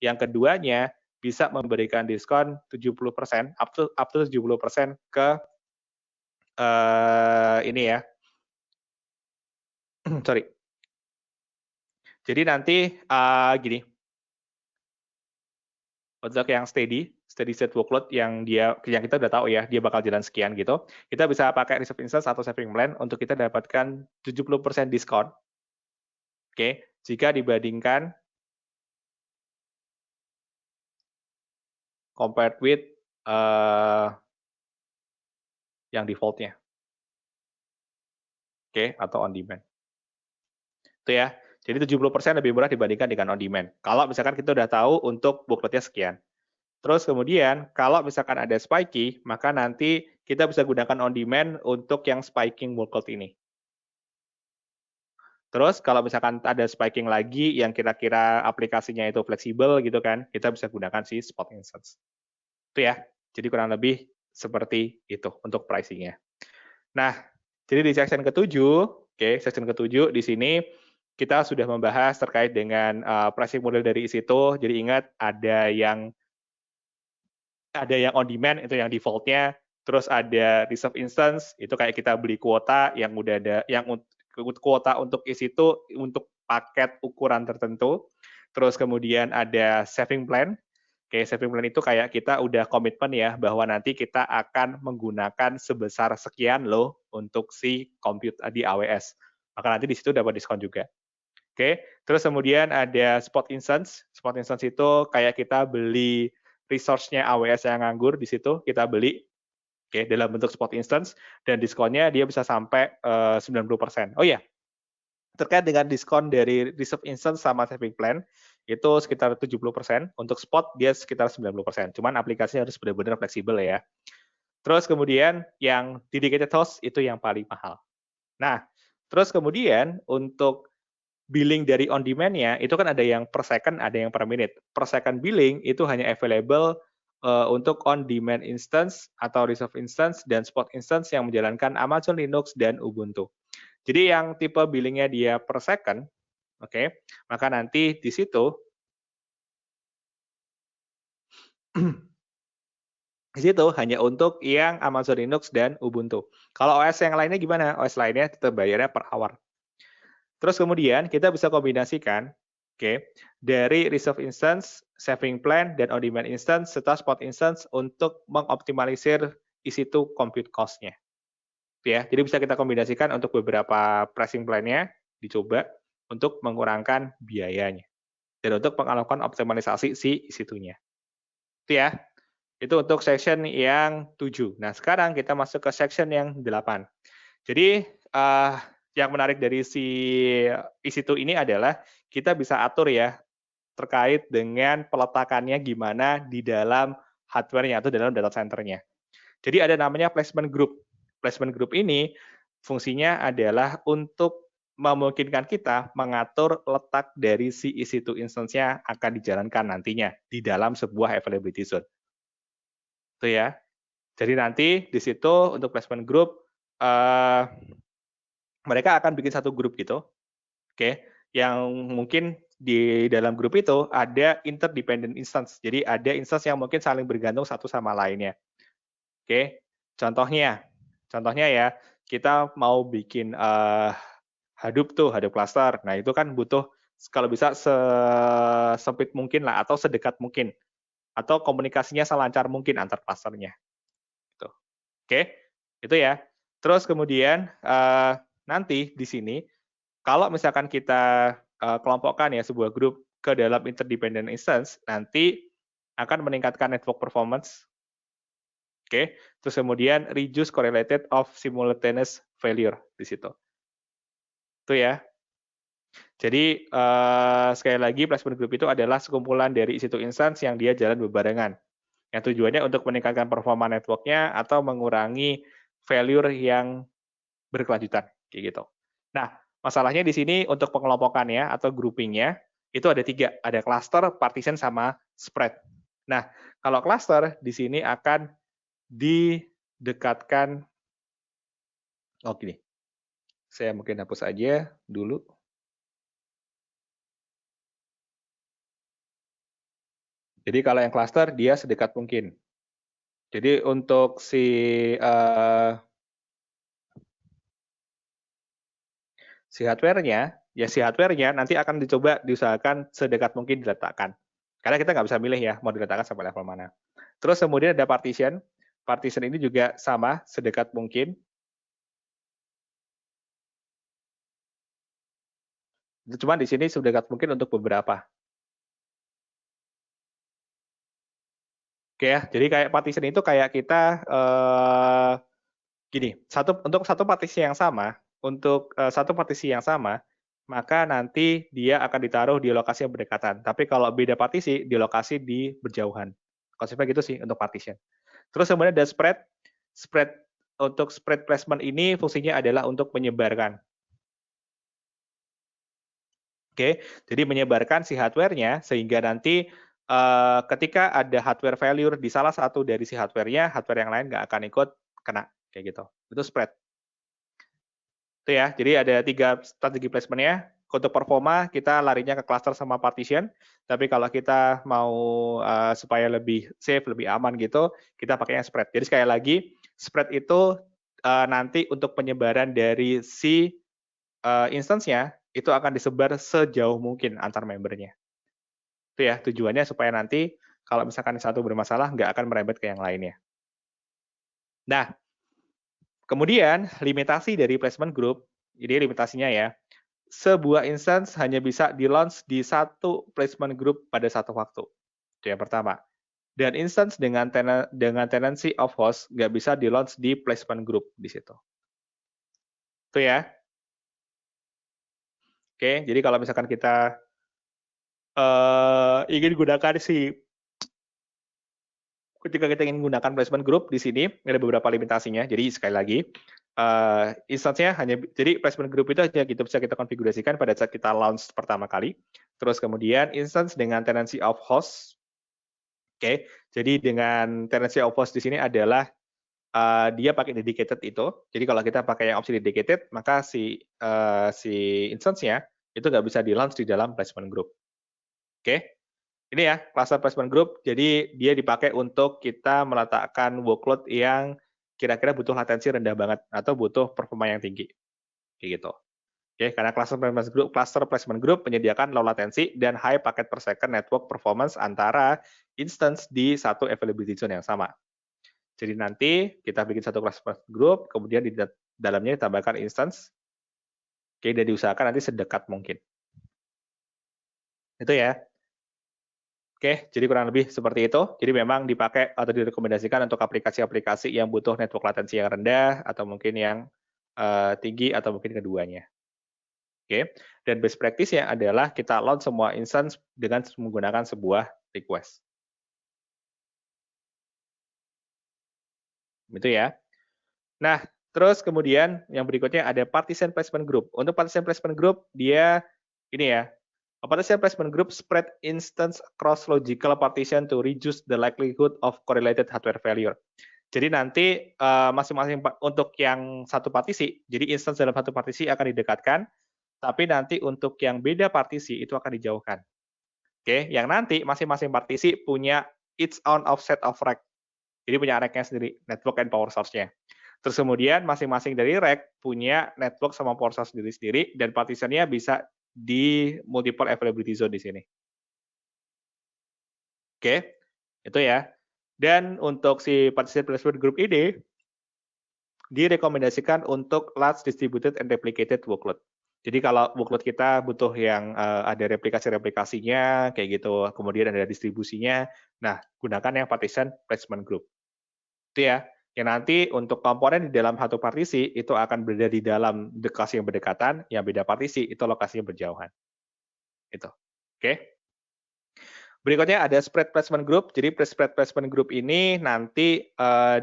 Yang keduanya, bisa memberikan diskon 70%, up to 70% ke ini ya, sorry. Jadi nanti gini, untuk yang steady state workload yang kita udah tahu ya, dia bakal jalan sekian gitu. Kita bisa pakai reserve instance atau saving plan untuk kita dapatkan 70% diskon. Oke, jika dibandingkan compared with yang default-nya. Oke, atau on demand. Itu ya. Jadi 70% lebih murah dibandingkan dengan on demand. Kalau misalkan kita udah tahu untuk workload-nya sekian. Terus kemudian, kalau misalkan ada spiky, maka nanti kita bisa gunakan on demand untuk yang spiking workload ini. Terus kalau misalkan ada spiking lagi yang kira-kira aplikasinya itu fleksibel gitu kan, kita bisa gunakan si spot instance. Itu ya. Jadi kurang lebih seperti itu untuk pricing-nya. Nah, jadi di section ke-7, oke, section ke-7 di sini kita sudah membahas terkait dengan pricing model dari situ. Jadi ingat ada yang on demand itu yang default-nya, terus ada reserve instance itu kayak kita beli kuota yang udah ada yang kuota untuk isi itu untuk paket ukuran tertentu. Terus kemudian ada saving plan. Oke, saving plan itu kayak kita udah komitmen ya bahwa nanti kita akan menggunakan sebesar sekian loh untuk si compute di AWS. Maka nanti di situ dapat diskon juga. Oke, terus kemudian ada spot instance. Spot instance itu kayak kita beli resource-nya AWS yang nganggur di situ, kita beli dalam bentuk spot instance, dan diskonnya dia bisa sampai 90%. Oh iya, terkait dengan diskon dari reserve instance sama saving plan, itu sekitar 70%, untuk spot dia sekitar 90%. Cuman aplikasinya harus benar-benar fleksibel ya. Terus kemudian yang dedicated host itu yang paling mahal. Nah, terus kemudian untuk billing dari on demand-nya itu kan ada yang per second, ada yang per minute. Per second billing itu hanya available untuk on demand instance atau reserve instance dan spot instance yang menjalankan Amazon Linux dan Ubuntu. Jadi yang tipe billing-nya dia per second, oke, maka nanti di situ di situ hanya untuk yang Amazon Linux dan Ubuntu. Kalau OS yang lainnya gimana? OS lainnya tetap bayarnya per hour. Terus kemudian kita bisa kombinasikan, dari reserve instance, saving plan, dan on-demand instance, serta spot instance untuk mengoptimalisir isi itu compute cost-nya. Ya, jadi bisa kita kombinasikan untuk beberapa pricing plan-nya, dicoba untuk mengurangkan biayanya. Dan untuk melakukan optimalisasi si isi-itunya. Itu ya, itu untuk section yang 7. Nah, sekarang kita masuk ke section yang 8. Jadi, yang menarik dari si isi-itu ini adalah kita bisa atur ya terkait dengan peletakannya gimana di dalam hardware-nya atau dalam data center-nya. Jadi ada namanya placement group. Placement group ini fungsinya adalah untuk memungkinkan kita mengatur letak dari si EC2 instance-nya akan dijalankan nantinya di dalam sebuah availability zone. Itu ya. Jadi nanti di situ untuk placement group, mereka akan bikin satu grup gitu, oke, yang mungkin di dalam grup itu ada interdependent instance. Jadi ada instance yang mungkin saling bergantung satu sama lainnya. Oke, contohnya ya, kita mau bikin Hadoop tuh, Hadoop cluster. Nah, itu kan butuh kalau bisa sesempit mungkin lah atau sedekat mungkin atau komunikasinya selancar mungkin antar clusternya. Gitu. Oke, itu ya. Terus kemudian nanti di sini kalau misalkan kita kelompokkan ya sebuah grup ke dalam interdependent instance, nanti akan meningkatkan network performance. Oke, terus kemudian reduce correlated of simultaneous failure di situ. Itu ya. Jadi sekali lagi placement group itu adalah sekumpulan dari situ instance yang dia jalan berbarengan. Yang tujuannya untuk meningkatkan performa networknya atau mengurangi failure yang berkelanjutan, kayak gitu. Nah, masalahnya di sini untuk pengelompokannya atau groupingnya itu ada 3, ada cluster, partition, sama spread. Nah, kalau cluster di sini akan didekatkan, oh gini, saya mungkin hapus aja dulu. Jadi kalau yang cluster dia sedekat mungkin. Jadi untuk si hardware-nya, ya si hardware-nya nanti akan dicoba diusahakan sedekat mungkin diletakkan. Karena kita nggak bisa milih ya mau diletakkan sampai level mana. Terus kemudian ada partition. Partition ini juga sama, sedekat mungkin. Cuma di sini sedekat mungkin untuk beberapa. Oke ya, jadi kayak partition itu kayak kita gini, untuk satu partisi yang sama, satu partisi yang sama, maka nanti dia akan ditaruh di lokasi yang berdekatan. Tapi kalau beda partisi, di lokasi di berjauhan. Konsepnya gitu sih untuk partition. Terus kemudian ada spread. Spread untuk spread placement ini fungsinya adalah untuk menyebarkan. Oke, jadi menyebarkan si hardware-nya sehingga nanti ketika ada hardware failure di salah satu dari si hardware-nya, hardware yang lain nggak akan ikut kena kayak gitu. Itu spread. Itu ya. Jadi ada 3 strategi placement-nya. Untuk performa kita larinya ke cluster sama partition. Tapi kalau kita mau supaya lebih safe, lebih aman gitu, kita pakai yang spread. Jadi sekali lagi, spread itu nanti untuk penyebaran dari si instance-nya itu akan disebar sejauh mungkin antar membernya. Itu ya tujuannya supaya nanti kalau misalkan satu bermasalah nggak akan merembet ke yang lainnya. Nah, kemudian limitasi dari placement group, ini limitasinya ya, sebuah instance hanya bisa di-launch di satu placement group pada satu waktu. Itu yang pertama. Dan instance dengan tenancy of host nggak bisa di-launch di placement group di situ. Itu ya. Oke, jadi kalau misalkan kita ingin gunakan ketika kita ingin menggunakan placement group di sini ada beberapa limitasinya. Jadi sekali lagi, instance-nya jadi placement group itu hanya kita bisa kita konfigurasikan pada saat kita launch pertama kali. Terus kemudian instance dengan tenancy of host. Oke, jadi dengan tenancy of host di sini adalah dia pakai dedicated itu. Jadi kalau kita pakai yang opsi dedicated, maka si instance-nya itu nggak bisa di launch di dalam placement group. Oke. Ini ya, cluster placement group, jadi dia dipakai untuk kita meletakkan workload yang kira-kira butuh latensi rendah banget atau butuh performa yang tinggi. Kayak gitu. Oke, karena cluster placement group menyediakan low latency dan high packet per second network performance antara instance di satu availability zone yang sama. Jadi nanti kita bikin satu cluster placement group, kemudian di dalamnya ditambahkan instance, oke, dan diusahakan nanti sedekat mungkin. Itu ya. Oke, jadi kurang lebih seperti itu. Jadi memang dipakai atau direkomendasikan untuk aplikasi-aplikasi yang butuh network latensi yang rendah atau mungkin yang tinggi atau mungkin keduanya. Oke, dan best practice-nya adalah kita launch semua instance dengan menggunakan sebuah request. Gitu ya. Nah, terus kemudian yang berikutnya ada partition placement group. Untuk partition placement group, dia ini ya, partition placement group spread instance across logical partition to reduce the likelihood of correlated hardware failure. Jadi nanti masing-masing untuk yang satu partisi, jadi instance dalam satu partisi akan didekatkan, tapi nanti untuk yang beda partisi itu akan dijauhkan. Oke, yang nanti masing-masing partisi punya its own offset of rack. Jadi punya rack-nya sendiri, network and power source-nya. Terus kemudian masing-masing dari rack punya network sama power source sendiri-sendiri dan partitionnya bisa di multiple availability zone di sini. Oke, itu ya. Dan untuk si partition placement group ini direkomendasikan untuk large distributed and replicated workload. Jadi kalau workload kita butuh yang ada replikasi-replikasinya, kayak gitu, kemudian ada distribusinya, nah gunakan yang partition placement group. Itu ya, yang nanti untuk komponen di dalam satu partisi itu akan berada di dalam lokasi yang berdekatan, yang beda partisi itu lokasinya berjauhan. Itu. Oke. Berikutnya ada spread placement group. Jadi spread placement group ini nanti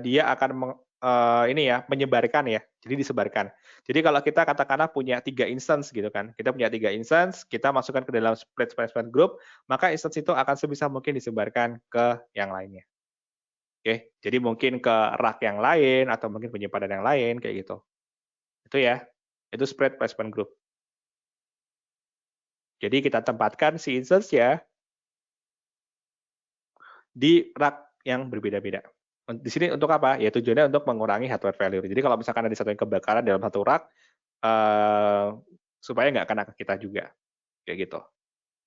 dia akan ini ya menyebarkan ya. Jadi disebarkan. Jadi kalau kita katakanlah punya 3 instance gitu kan. Kita punya 3 instance, kita masukkan ke dalam spread placement group, maka instance itu akan sebisa mungkin disebarkan ke yang lainnya. Oke, jadi mungkin ke rak yang lain atau mungkin penyimpanan yang lain kayak gitu. Itu ya. Itu spread placement group. Jadi kita tempatkan si instance ya di rak yang berbeda-beda. Di sini untuk apa? Ya tujuannya untuk mengurangi hardware failure. Jadi kalau misalkan ada satu yang kebakaran dalam satu rak, supaya nggak kena ke kita juga, kayak gitu.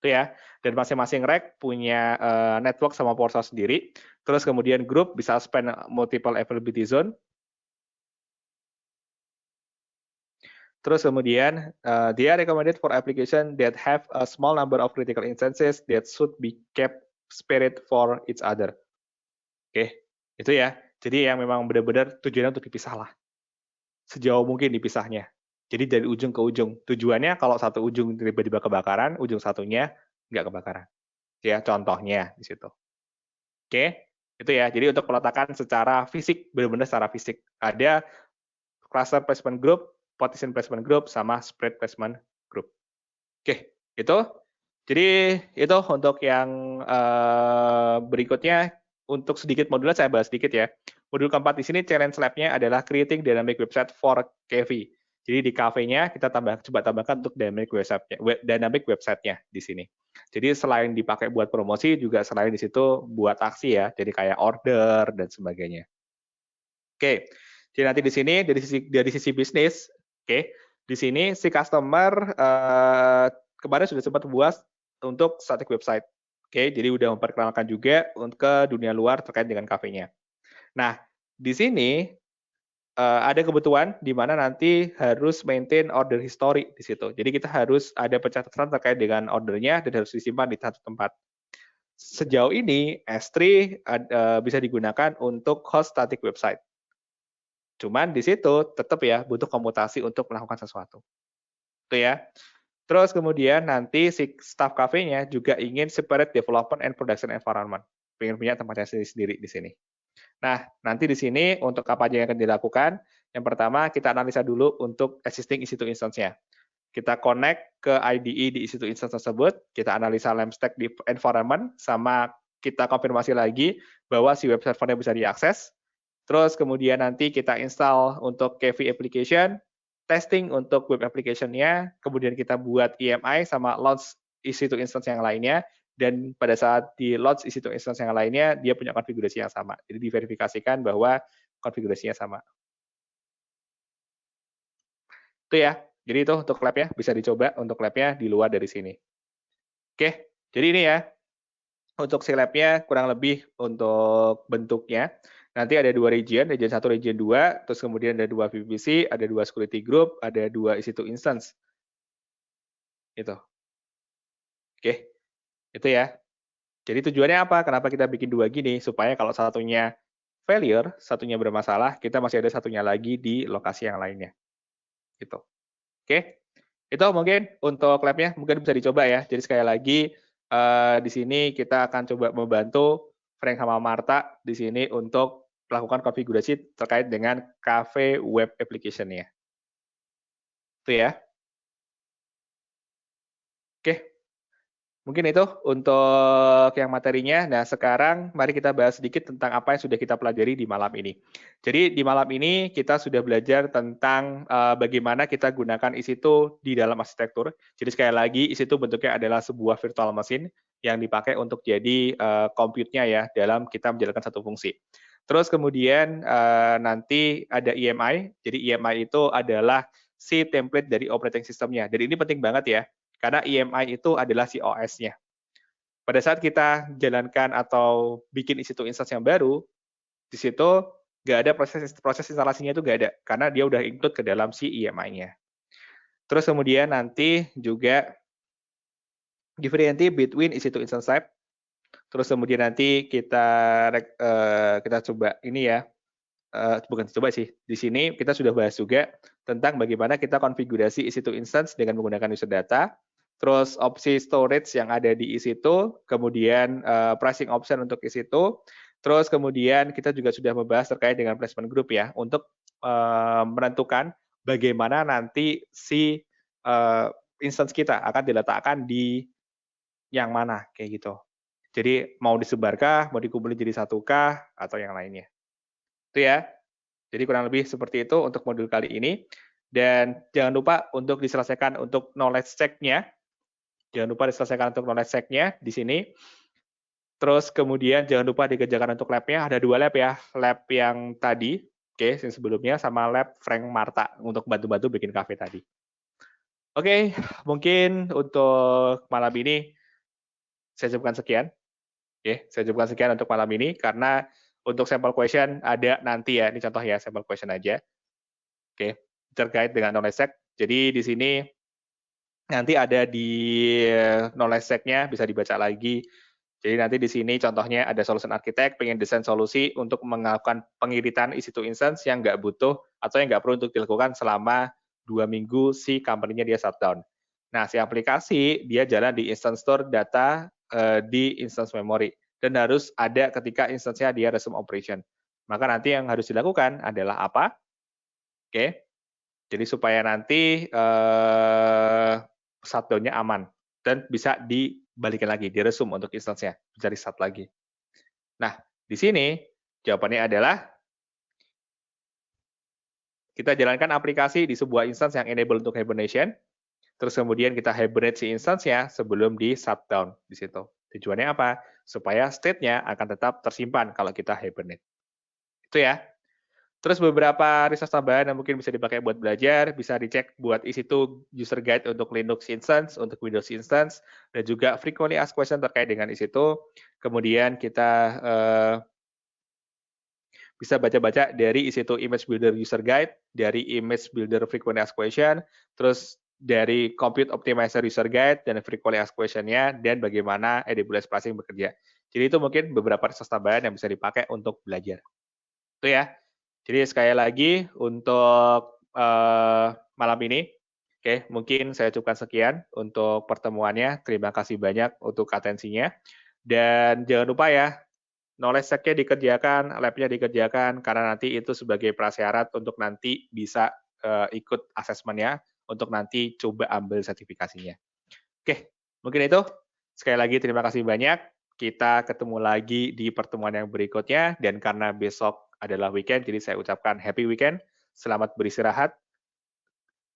Itu ya. Dan masing-masing rack punya network sama power source sendiri. Terus kemudian group bisa span multiple availability zone. Terus kemudian they are recommended for application that have a small number of critical instances that should be kept separate for each other. Oke, itu ya. Jadi yang memang benar-benar tujuannya untuk dipisah lah. Sejauh mungkin dipisahnya. Jadi dari ujung ke ujung. Tujuannya kalau satu ujung tiba-tiba kebakaran, ujung satunya nggak kebakaran. Ya, contohnya di situ. Oke, itu ya. Jadi untuk peletakan secara fisik, benar-benar secara fisik. Ada cluster placement group, partition placement group, sama spread placement group. Oke, itu. Jadi itu untuk yang berikutnya, untuk sedikit modulnya saya bahas sedikit ya. Modul keempat di sini challenge lab-nya adalah creating dynamic website for KV. Jadi di KV-nya kita coba tambahkan untuk dynamic website-nya di sini. Jadi selain dipakai buat promosi, juga selain di situ buat aksi ya, jadi kayak order dan sebagainya. Oke, jadi nanti di sini dari sisi bisnis, oke, di sini si customer kemarin sudah sempat buat untuk static website. Oke, jadi udah memperkenalkan juga ke dunia luar terkait dengan kafenya. Nah, di sini ada kebutuhan di mana nanti harus maintain order history di situ. Jadi kita harus ada pencatatan terkait dengan ordernya dan harus disimpan di satu tempat. Sejauh ini S3 bisa digunakan untuk host static website. Cuman di situ tetap ya butuh komutasi untuk melakukan sesuatu. Itu ya. Terus kemudian nanti si staff cafe-nya juga ingin separate development and production environment. Pengen punya tempatnya sendiri di sini. Nah, nanti di sini untuk apa aja yang akan dilakukan? Yang pertama, kita analisa dulu untuk existing EC2 instance-nya. Kita connect ke IDE di EC2 instance tersebut, kita analisa LAMP stack di environment, sama kita konfirmasi lagi bahwa si web servernya bisa diakses. Terus kemudian nanti kita install untuk KV application, testing untuk web application-nya, kemudian kita buat EMI sama launch EC2 instance yang lainnya, dan pada saat di launch EC2 instance yang lainnya, dia punya konfigurasi yang sama. Jadi diverifikasikan bahwa konfigurasinya sama. Itu ya. Jadi itu untuk lab-nya, bisa dicoba untuk lab-nya di luar dari sini. Oke, jadi ini ya. Untuk si lab-nya kurang lebih untuk bentuknya. Nanti ada 2 region 1, region 2, terus kemudian ada 2 VPC, ada 2 security group, ada 2 EC2 instance. Itu. Oke, itu ya. Jadi tujuannya apa? Kenapa kita bikin 2 gini? Supaya kalau satunya failure, satunya bermasalah, kita masih ada satunya lagi di lokasi yang lainnya. Gitu. Oke, itu mungkin untuk lab-nya mungkin bisa dicoba ya. Jadi sekali lagi, di sini kita akan coba membantu Frank sama Marta di sini untuk melakukan konfigurasi terkait dengan Cafe web application-nya. Itu ya. Oke, mungkin itu untuk yang materinya. Nah, sekarang mari kita bahas sedikit tentang apa yang sudah kita pelajari di malam ini. Jadi di malam ini kita sudah belajar tentang bagaimana kita gunakan EC2 di dalam arsitektur. Jadi sekali lagi EC2 bentuknya adalah sebuah virtual machine yang dipakai untuk jadi compute-nya ya dalam kita menjalankan satu fungsi. Terus kemudian nanti ada EMI. Jadi EMI itu adalah si template dari operating system-nya. Dan ini penting banget ya. Karena EMI itu adalah si OS-nya. Pada saat kita jalankan atau bikin EC2 instance yang baru, di situ nggak ada proses instalasinya itu nggak ada, karena dia udah include ke dalam si EMI-nya. Terus kemudian nanti juga differentiate between EC2 instance type. Terus kemudian nanti kita coba ini ya, bukan coba sih, di sini kita sudah bahas juga tentang bagaimana kita konfigurasi EC2 instance dengan menggunakan user data, terus opsi storage yang ada di EC2, kemudian pricing option untuk EC2, terus kemudian kita juga sudah membahas terkait dengan placement group ya, untuk menentukan bagaimana nanti si instance kita akan diletakkan di yang mana, kayak gitu. Jadi mau disebarkah, mau dikumpulin jadi satukah, atau yang lainnya. Itu ya. Jadi kurang lebih seperti itu untuk modul kali ini. Dan jangan lupa untuk diselesaikan untuk knowledge check-nya. Jangan lupa diselesaikan untuk knowledge check-nya di sini. Terus kemudian jangan lupa dikerjakan untuk lab-nya. Ada 2 lab ya. Lab yang tadi, oke, yang sebelumnya, sama lab Frank Marta untuk bantu-bantu bikin cafe tadi. Oke, mungkin untuk malam ini saya cukupkan sekian. Oke, saya cukupkan sekian untuk malam ini, karena untuk sampel question ada nanti ya, ini contoh ya, sampel question aja. Oke, terkait dengan knowledge check. Jadi di sini nanti ada di knowledge check-nya, bisa dibaca lagi. Jadi nanti di sini contohnya ada solution architect, pengen desain solusi untuk melakukan pengiritan EC2 instance yang nggak butuh atau yang nggak perlu untuk dilakukan selama 2 minggu si company-nya dia shutdown. Nah, si aplikasi dia jalan di instance store data di instance memory dan harus ada ketika instance-nya dia resume operation. Maka nanti yang harus dilakukan adalah apa? Oke, jadi supaya nanti shutdown-nya aman dan bisa dibalikin lagi, diresume untuk instance-nya, bisa di-start lagi. Nah, di sini jawabannya adalah kita jalankan aplikasi di sebuah instance yang enable untuk hibernation, terus kemudian kita hibernate si instance-nya sebelum di shutdown di situ. Tujuannya apa? Supaya state-nya akan tetap tersimpan kalau kita hibernate. Itu ya. Terus beberapa resource tambahan yang mungkin bisa dipakai buat belajar, bisa dicek buat EC2 user guide untuk Linux instance, untuk Windows instance, dan juga frequently asked question terkait dengan EC2. Kemudian kita bisa baca-baca dari EC2 image builder user guide, dari image builder frequently asked question, terus dari compute optimizer user guide dan frequently asked question-nya, dan bagaimana AWS pricing bekerja. Jadi itu mungkin beberapa resource tambahan yang bisa dipakai untuk belajar. Itu ya. Jadi sekali lagi untuk malam ini, oke, mungkin saya cukupkan sekian untuk pertemuannya. Terima kasih banyak untuk atensinya. Dan jangan lupa ya, knowledge check-nya dikerjakan, lab-nya dikerjakan, karena nanti itu sebagai prasyarat untuk nanti bisa ikut asesmennya, untuk nanti coba ambil sertifikasinya. Oke, mungkin itu. Sekali lagi terima kasih banyak. Kita ketemu lagi di pertemuan yang berikutnya, dan karena besok adalah weekend, jadi saya ucapkan happy weekend, selamat beristirahat,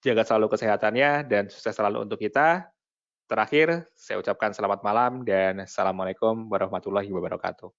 jaga selalu kesehatannya, dan sukses selalu untuk kita. Terakhir, saya ucapkan selamat malam, dan Assalamualaikum warahmatullahi wabarakatuh.